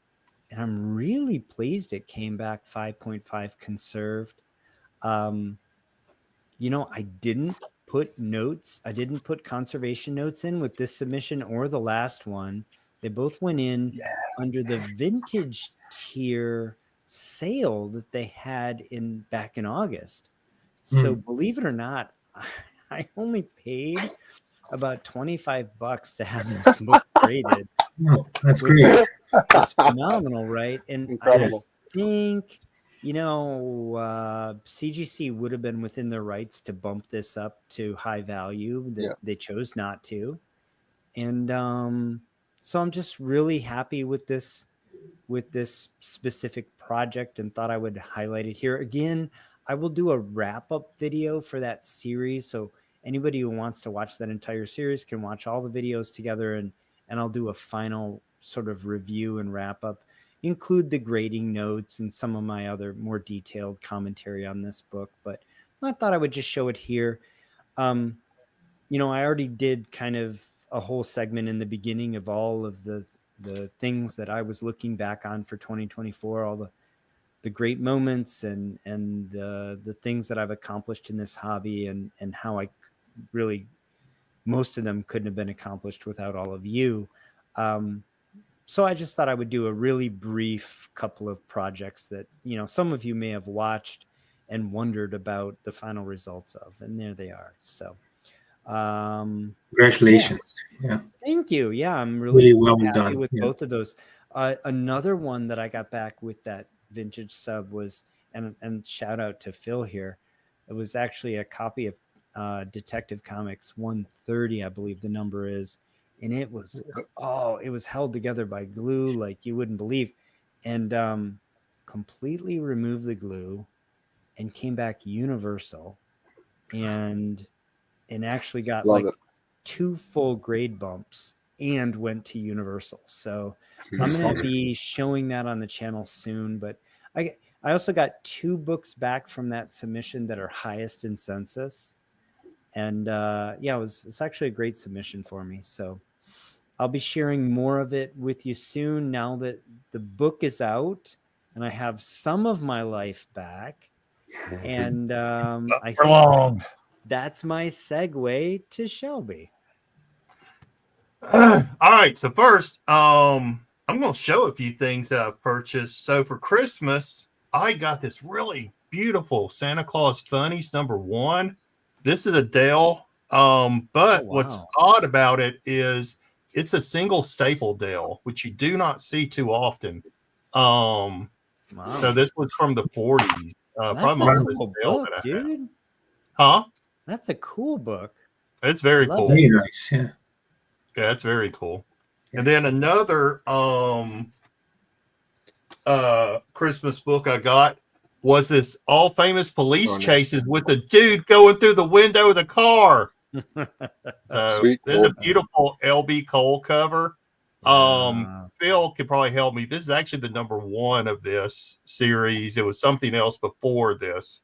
And I'm really pleased it came back 5.5 conserved. I didn't put notes. I didn't put conservation notes in with this submission or the last one. They both went in under the vintage tier sale that they had back in August. So believe it or not, I only paid about $25 to have this book graded. Oh, that's great. It's phenomenal, right? And Incredible. I think, CGC would have been within their rights to bump this up to high value. They chose not to. And so I'm just really happy with this specific project, and thought I would highlight it here. Again, I will do a wrap-up video for that series. So anybody who wants to watch that entire series can watch all the videos together, and I'll do a final sort of review and wrap up, include the grading notes and some of my other more detailed commentary on this book. But I thought I would just show it here. I already did kind of a whole segment in the beginning of all of the things that I was looking back on for 2024, all the great moments and the things that I've accomplished in this hobby, and how I really, most of them couldn't have been accomplished without all of you. So I just thought I would do a really brief couple of projects that, some of you may have watched and wondered about the final results of, and there they are. So, congratulations. Yeah. Thank you. Yeah. I'm really well happy done with both of those. Another one that I got back with that vintage sub was, and shout out to Phil here. It was actually a copy of Detective Comics 130, I believe the number is. And it was held together by glue like you wouldn't believe, and completely removed the glue and came back universal, and actually got 2 full grade bumps and went to Universal. So That's I'm going to awesome. be showing that on the channel soon. But I also got 2 books back from that submission that are highest in census. And yeah, it's actually a great submission for me. So I'll be sharing more of it with you soon now that the book is out and I have some of my life back. And I For think long. that's my segue to Shelby. All right. So first, I'm going to show a few things that I've purchased. So for Christmas, I got this really beautiful Santa Claus Funnies #1. This is a Dale. But what's odd about it is it's a single staple Dale, which you do not see too often. So this was from the 40s. That's probably a my cool Dale book, that I have. dude. Huh? That's a cool book. It's very Love cool. Very nice. Yeah. Yeah, it's very cool. Yeah. And then another Christmas book I got was this All Famous Police Chases with the dude going through the window of the car. So Sweet. this is a beautiful LB Cole cover. Phil could probably help me. This is actually the #1 of this series. It was something else before this.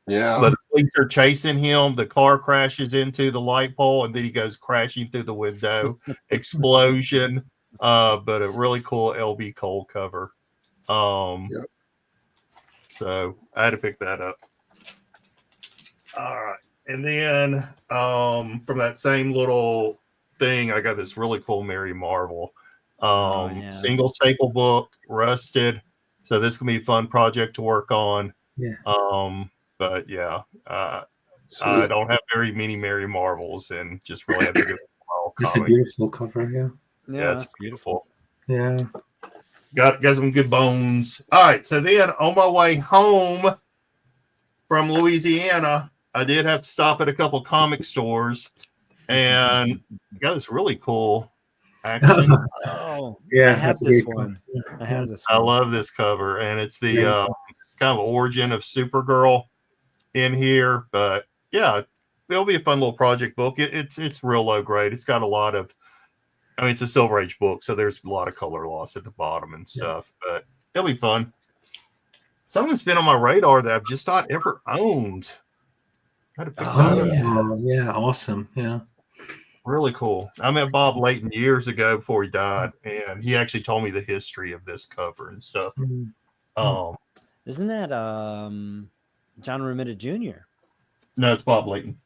Yeah. But the police are chasing him. The car crashes into the light pole, and then he goes crashing through the window. Explosion. But a really cool LB Cole cover. Yep. So I had to pick that up. All right. And then from that same little thing, I got this really cool Mary Marvel. Single staple book, rusted. So this can be a fun project to work on. Yeah. But yeah, I don't have very many Mary Marvels and just really have to get It's a beautiful cover, yeah. Yeah, it's beautiful. Yeah. Got some good bones. All right, so then on my way home from Louisiana, I did have to stop at a couple comic stores and got this really cool action. Yeah, I have this one. I have this one. I love this cover, and it's the kind of origin of Supergirl in here. But yeah, it'll be a fun little project book. It's real low grade. It's got a lot of, I mean, it's a Silver Age book, so there's a lot of color loss at the bottom and stuff. But it'll be fun. Something that's been on my radar that I've just not ever owned. I had to pick that up. Yeah, awesome. Yeah. Really cool. I met Bob Layton years ago before he died, and he actually told me the history of this cover and stuff. Isn't that John Romita Jr.? No, it's Bob Layton.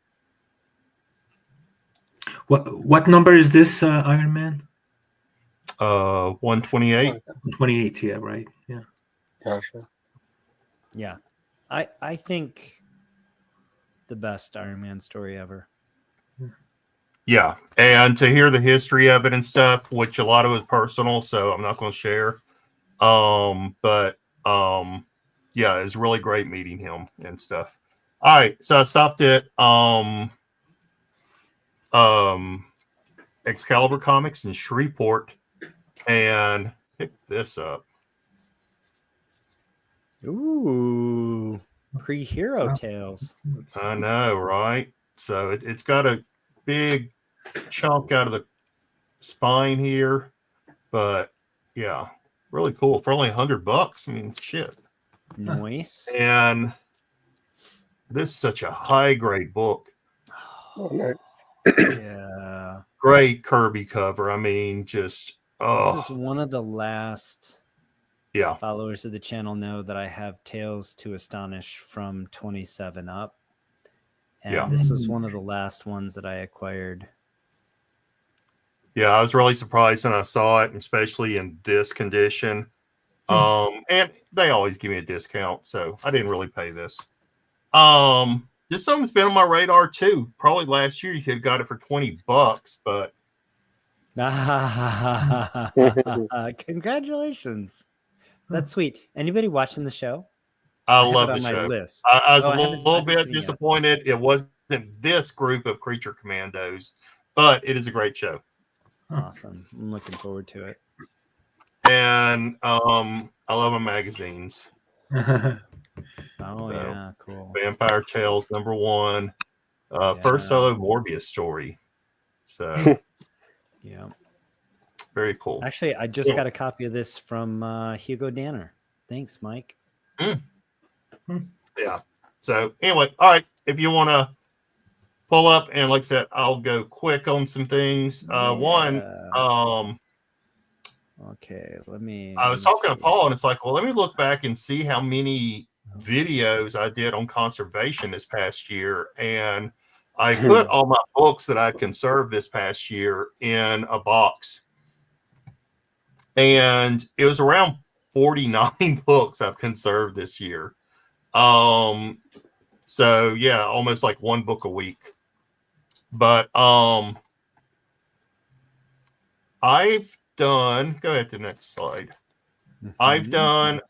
What number is this Iron Man? 128. 128, yeah, right. Yeah. Gotcha. Yeah. I think the best Iron Man story ever. Yeah, and to hear the history of it and stuff, which a lot of it is personal, so I'm not going to share. But yeah, it's really great meeting him and stuff. All right, so I stopped at Excalibur Comics in Shreveport and picked this up. Ooh, pre-Hero Tales. I know, right? So it's got a big chunk out of the spine here, but yeah, really cool for only $100. I mean, shit. Nice. And this is such a high grade book. Oh, nice. Yeah. Great Kirby cover. I mean, just this is one of the last followers of the channel know that I have Tales to Astonish from 27 up. And this was one of the last ones that I acquired. Yeah, I was really surprised when I saw it, especially in this condition. And they always give me a discount, so I didn't really pay this. This something's been on my radar too. Probably last year you could have got it for $20, but congratulations. That's sweet. Anybody watching the show? I love the show. List. I was a little bit disappointed it wasn't this group of Creature Commandos, but it is a great show. Awesome. I'm looking forward to it. And I love my magazines. Yeah, cool. Vampire Tales #1. First solo Morbius story. So Yeah. Very cool. Actually, I just got a copy of this from Hugo Danner. Thanks, Mike. Yeah. So anyway, all right. If you want to pull up, and like I said, I'll go quick on some things. One, okay, let me. I was talking to Paul, and it's like, well, let me look back and see how many videos I did on conservation this past year, and I put all my books that I conserved this past year in a box, and it was around 49 books I've conserved this year. So yeah, almost like one book a week. But I've done, go ahead to the next slide. I've done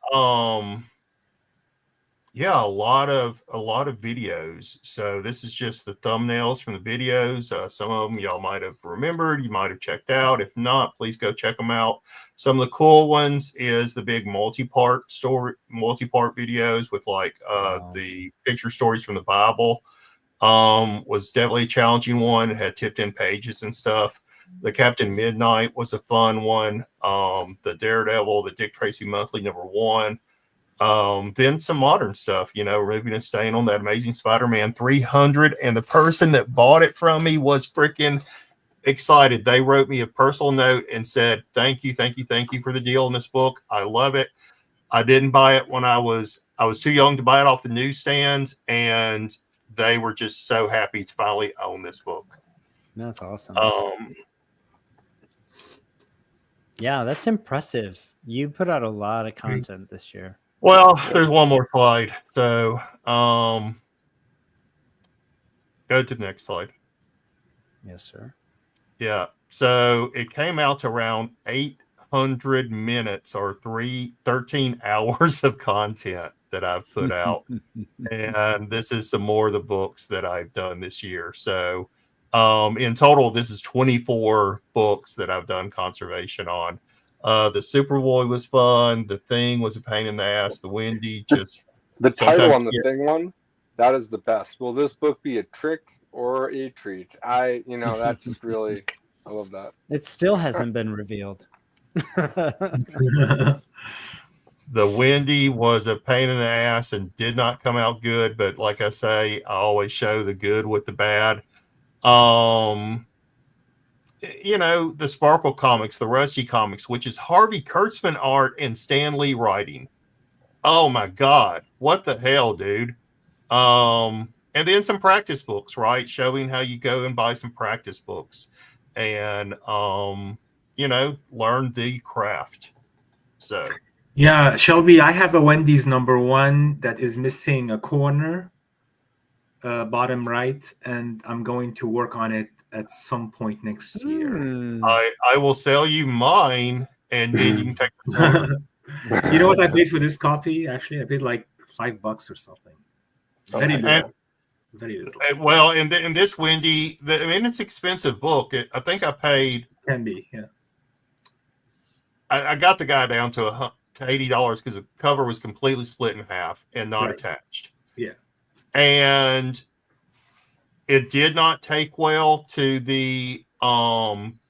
yeah, a lot of videos. So this is just the thumbnails from the videos. Some of them y'all might have remembered, you might have checked out. If not, please go check them out. Some of the cool ones is the big multi-part videos with like the picture stories from the Bible. Was definitely a challenging one. It had tipped in pages and stuff. The Captain Midnight was a fun one. The Daredevil, the Dick Tracy Monthly #1. Then some modern stuff, you know, removing a stain on that Amazing Spider-Man 300. And the person that bought it from me was freaking excited. They wrote me a personal note and said, thank you for the deal on this book. I love it. I didn't buy it when I was too young to buy it off the newsstands, and they were just so happy to finally own this book. That's awesome. Yeah, that's impressive. You put out a lot of content this year. Well, there's one more slide. So go to the next slide. Yes, sir. Yeah. So it came out to around 800 minutes or 13 hours of content that I've put out. And this is some more of the books that I've done this year. So in total, this is 24 books that I've done conservation on. The Superboy was fun. The Thing was a pain in the ass. The Wendy just the title on the Thing one, that is the best. Will this book be a trick or a treat? That just really, I love that. It still hasn't been revealed. The Wendy was a pain in the ass and did not come out good. But like I say, I always show the good with the bad. The Sparkle comics, the Rusty comics, which is Harvey Kurtzman art and Stan Lee writing. Oh my God. What the hell, dude? And then some practice books, right? Showing how you go and buy some practice books and, learn the craft. So. Yeah, Shelby, I have a Wendy's #1 that is missing a corner, bottom right, and I'm going to work on it at some point next year. I will sell you mine, and then you can take the corner. You know what I paid for this copy? Actually, I paid like $5 or something. Very little. Very little. Well, and this Wendy, it's an expensive book. I think I paid. Can be, yeah. I got the guy down to $80 because the cover was completely split in half and not attached. Yeah. And it did not take well to the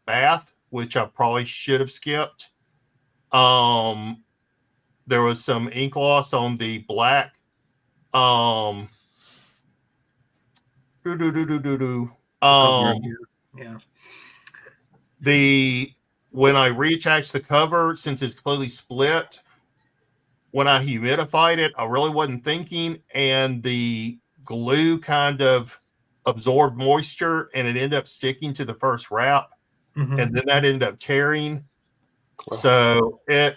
bath, which I probably should have skipped. There was some ink loss on the black. Yeah. When I reattached the cover, since it's completely split, when I humidified it, I really wasn't thinking, and the glue kind of absorbed moisture, and it ended up sticking to the first wrap, and then that ended up tearing. Wow. So I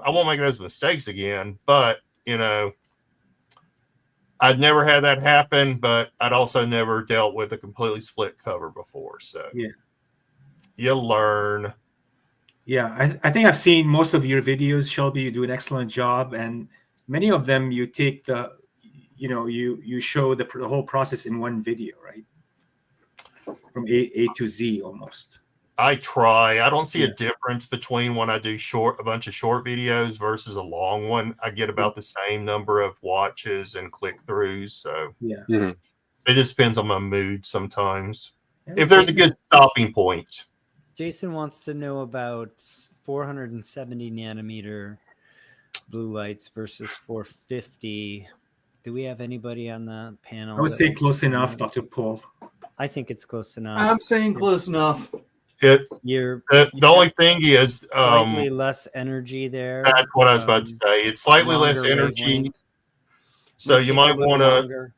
won't make those mistakes again, but I'd never had that happen, but I'd also never dealt with a completely split cover before. So yeah. You learn. Yeah, I think I've seen most of your videos, Shelby. You do an excellent job, and many of them you take you show the whole process in one video, right? From A to Z almost. I try. I don't see a difference between when I do a bunch of short videos versus a long one. I get about the same number of watches and click throughs. So yeah, it just depends on my mood sometimes. if there's a good stopping point. Jason wants to know about 470 nanometer blue lights versus 450. Do we have anybody on the panel? I would say close enough, Dr. Paul. I think it's close enough. I'm saying close enough. The only thing is slightly less energy there. That's what I was about to say. It's slightly less energy. Wavelength. So you might want to,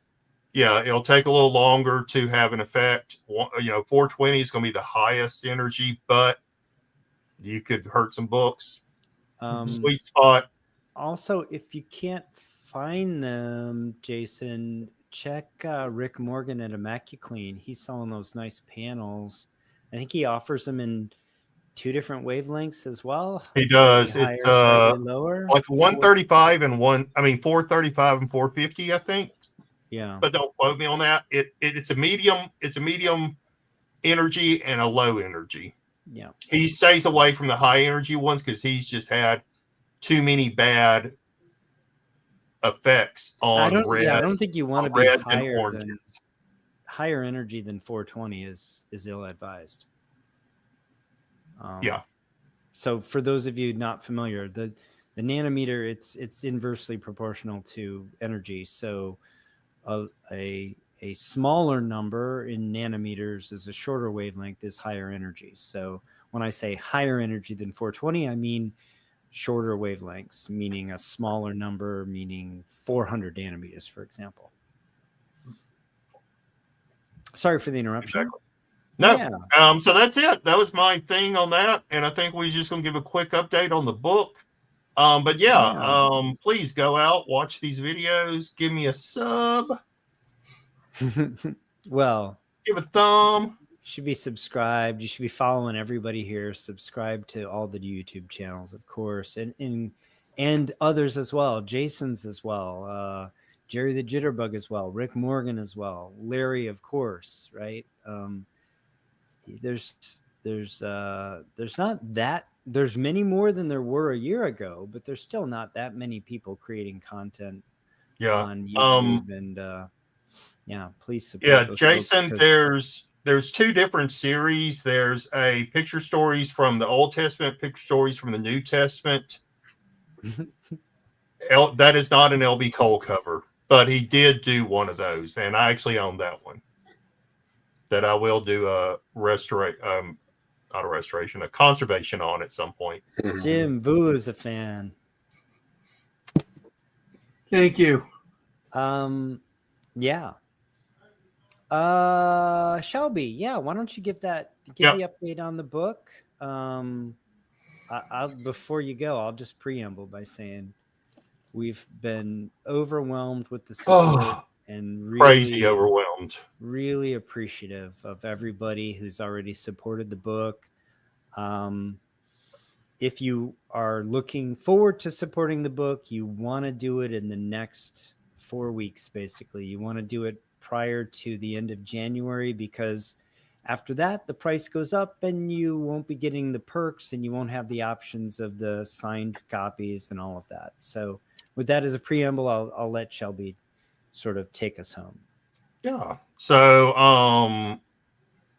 it'll take a little longer to have an effect. 420 is going to be the highest energy, but you could hurt some books. Sweet spot. Also, if you can't find them, Jason, check Rick Morgan at Immaculate. He's selling those nice panels. I think he offers them in 2 different wavelengths as well. He does. It's lower, like 135 and 435 and 450, I think. Yeah. But don't quote me on that. It's a medium energy and a low energy. Yeah. He stays away from the high energy ones because he's just had too many bad effects on red. Yeah, I don't think you want to be higher energy than 420 is ill advised. So for those of you not familiar, the nanometer, it's inversely proportional to energy. So a smaller number in nanometers is a shorter wavelength is higher energy. So when I say higher energy than 420, I mean shorter wavelengths, meaning a smaller number, meaning 400 nanometers, for example. Sorry for the interruption. Exactly. No, so that's it. That was my thing on that, and I think we're just going to give a quick update on the book. But please go out, watch these videos, give me a sub. Well, give a thumb. You should be subscribed. You should be following everybody here. Subscribe to all the YouTube channels, of course, and others as well. Jason's as well. Jerry the Jitterbug as well. Rick Morgan as well. Larry, of course, right? There's not that. There's many more than there were a year ago, but there's still not that many people creating content on YouTube. And please support. Yeah, Jason, there's 2 different series. There's a picture stories from the Old Testament, picture stories from the New Testament. That is not an LB Cole cover, but he did do one of those, and I actually own that one. That I will do a conservation on at some point. Jim Vu is a fan. Thank you. Yeah. Shelby, why don't you give the update on the book? Before you go, I'll just preamble by saying we've been overwhelmed with the support and really, crazy overwhelmed. Really appreciative of everybody who's already supported the book. If you are looking forward to supporting the book, you want to do it in the next 4 weeks, basically. You want to do it prior to the end of January, because after that, the price goes up and you won't be getting the perks and you won't have the options of the signed copies and all of that. So with that as a preamble, I'll let Shelby sort of take us home. Yeah. So I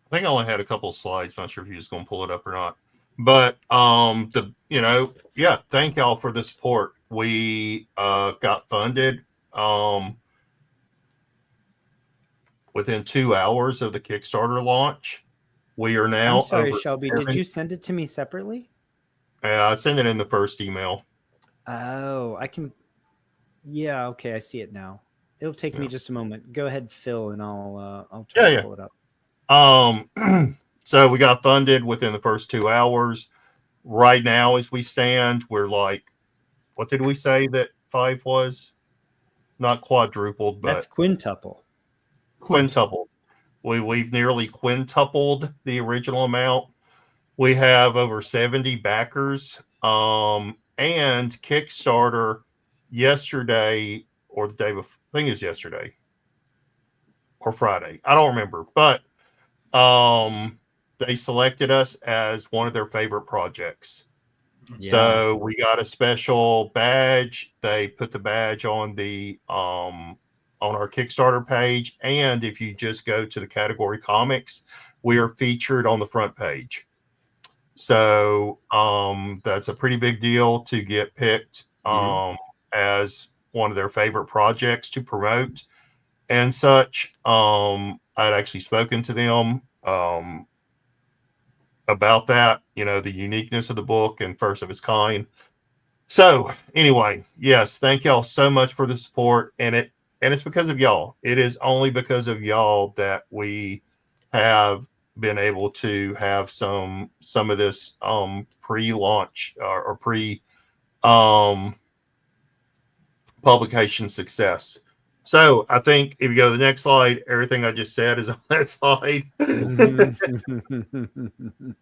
think I only had a couple of slides. Not sure if he was going to pull it up or not. But thank y'all for the support. We got funded within 2 hours of the Kickstarter launch. We are now. I'm sorry, Shelby. Did you send it to me separately? Yeah, I sent it in the first email. Oh, I can. Yeah. Okay, I see it now. It'll take me just a moment. Go ahead, Phil, and I'll try to pull it up. So we got funded within the first 2 hours. Right now, as we stand, we're like, what did we say that 5 was? Not quadrupled, but that's quintuple. Quintuple. We've nearly quintupled the original amount. We have over 70 backers. And Kickstarter yesterday or the day before, I think it was yesterday or Friday. I don't remember, but they selected us as one of their favorite projects. Yeah. So we got a special badge. They put the badge on the on our Kickstarter page. And if you just go to the category comics, we are featured on the front page. So that's a pretty big deal to get picked as one of their favorite projects to promote and such. I'd actually spoken to them about that, the uniqueness of the book and first of its kind. So anyway, yes, thank y'all so much for the support, and it's because of y'all. It is only because of y'all that we have been able to have some of this pre-launch or pre publication success. So I think if you go to the next slide, everything I just said is on that slide.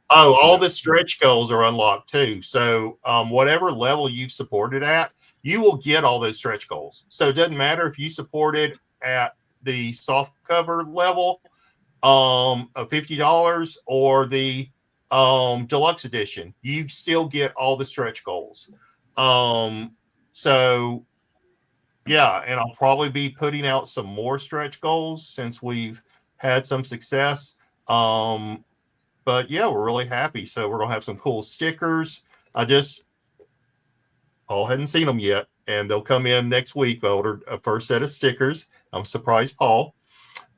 Oh, all the stretch goals are unlocked too. So whatever level you've supported at, you will get all those stretch goals. So it doesn't matter if you supported at the soft cover level of $50 or the deluxe edition, you still get all the stretch goals. So yeah, and I'll probably be putting out some more stretch goals since we've had some success. But yeah, we're really happy. So we're gonna have some cool stickers. Paul hadn't seen them yet, and they'll come in next week. I ordered a first set of stickers. I'm surprised, Paul.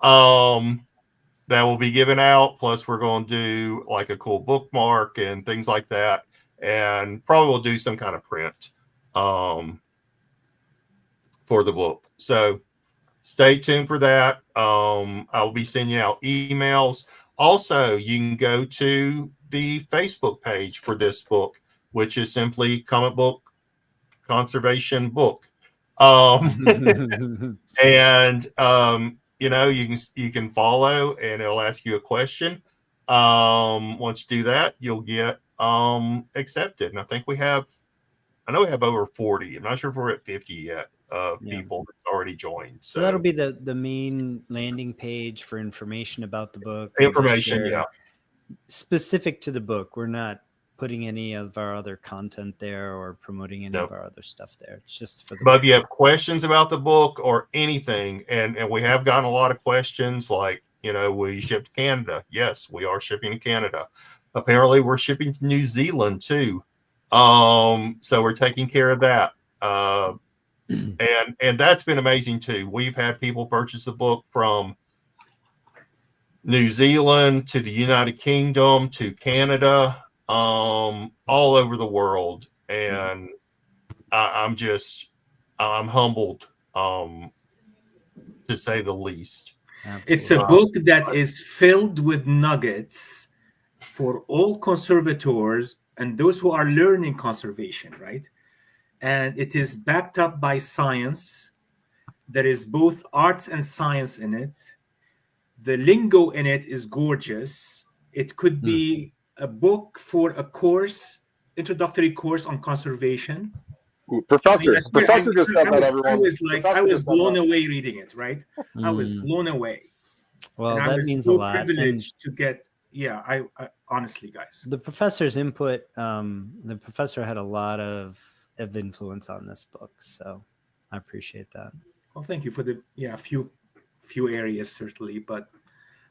That will be given out. Plus, we're going to do like a cool bookmark and things like that, and probably we'll do some kind of print for the book. So stay tuned for that. I'll be sending out emails. Also, you can go to the Facebook page for this book, which is simply Comic Book Conservation Book. And you can follow, and it'll ask you a question. Once you do that, you'll get accepted. And I know we have over 40. I'm not sure if we're at 50 yet people that's already joined. So that'll be the main landing page for information about the book. Information, yeah. Specific to the book. We're not putting any of our other content there or promoting any of our other stuff there. It's just for the But if you have questions about the book or anything, and we have gotten a lot of questions like, will you ship to Canada? Yes, we are shipping to Canada. Apparently we're shipping to New Zealand too. So we're taking care of that. And that's been amazing too. We've had people purchase the book from New Zealand to the United Kingdom to Canada, all over the world. And I'm humbled, to say the least. Absolutely. It's a book that is filled with nuggets for all conservators and those who are learning conservation, right? And it is backed up by science. There is both arts and science in it. The lingo in it is gorgeous. It could be a book for a course, introductory course on conservation. Professor just said that, everyone. I was blown away reading it, right? I was blown away. Well, and that means a lot. Privileged to get, I honestly, guys. The professor's input, the professor had a lot of influence on this book, so I appreciate that. Well, thank you for the few areas certainly, but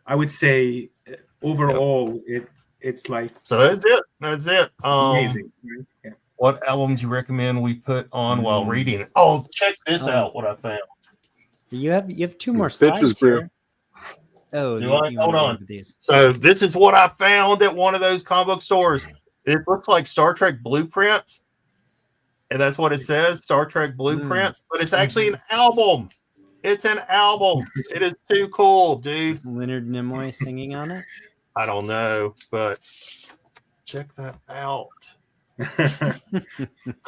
I would say overall it's like so that's it amazing. Right? Yeah. What album do you recommend we put on while reading it? Oh, check this out, what I found. You have two more slides here. Oh, hold on. So this is what I found at one of those comic book stores. It looks like Star Trek blueprints, and that's what it says, Star Trek blueprints, but it's actually an album. It's an album. It is too cool, dude. Is Leonard Nimoy singing on it? I don't know, but check that out. The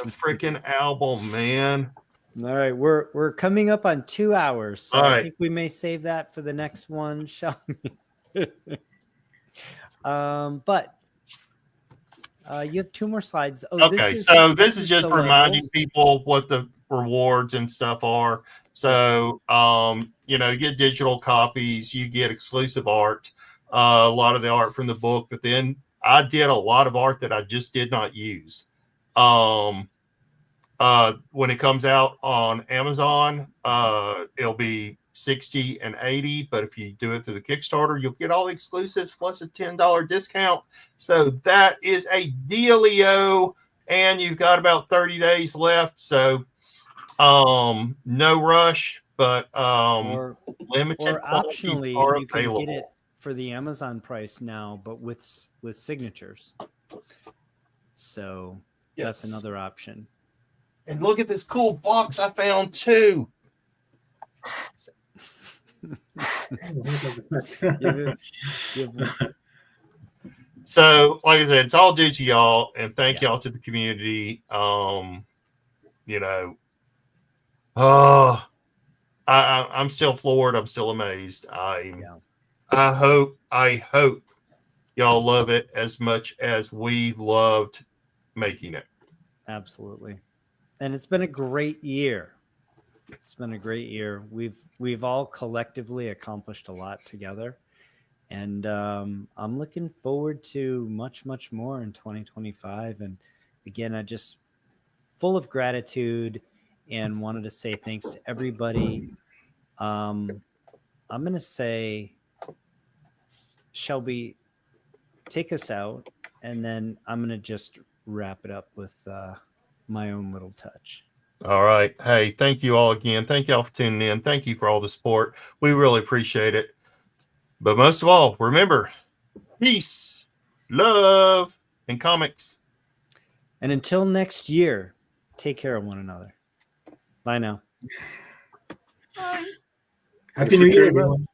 freaking album, man. All right, we're coming up on 2 hours, so I think we may save that for the next one, shall we? But you have two more slides. Oh, okay, this is just reminding people what the rewards and stuff are. So, you get digital copies, you get exclusive art, a lot of the art from the book, but then I did a lot of art that I just did not use. when it comes out on Amazon, it'll be 60 and 80, but if you do it through the Kickstarter, you'll get all the exclusives plus a $10 discount. So that is a dealio, and you've got about 30 days left. So no rush, but limited or optionally are you can available. get it for the Amazon price now, but with signatures. So that's another option. And look at this cool box I found too. So, like I said, it's all due to y'all, and thank y'all to the community. You know, I'm still floored. I'm still amazed. I hope y'all love it as much as we loved making it. Absolutely. And it's been a great year. It's been a great year. We've all collectively accomplished a lot together. And I'm looking forward to much, much more in 2025. And again, I just full of gratitude and wanted to say thanks to everybody. I'm going to say, Shelby, take us out. And then I'm going to just wrap it up with my own little touch. All right. Hey, thank you all again. Thank y'all for tuning in. Thank you for all the support. We really appreciate it. But most of all, remember, peace, love, and comics. And until next year, take care of one another. Bye now. Happy New Year, everyone.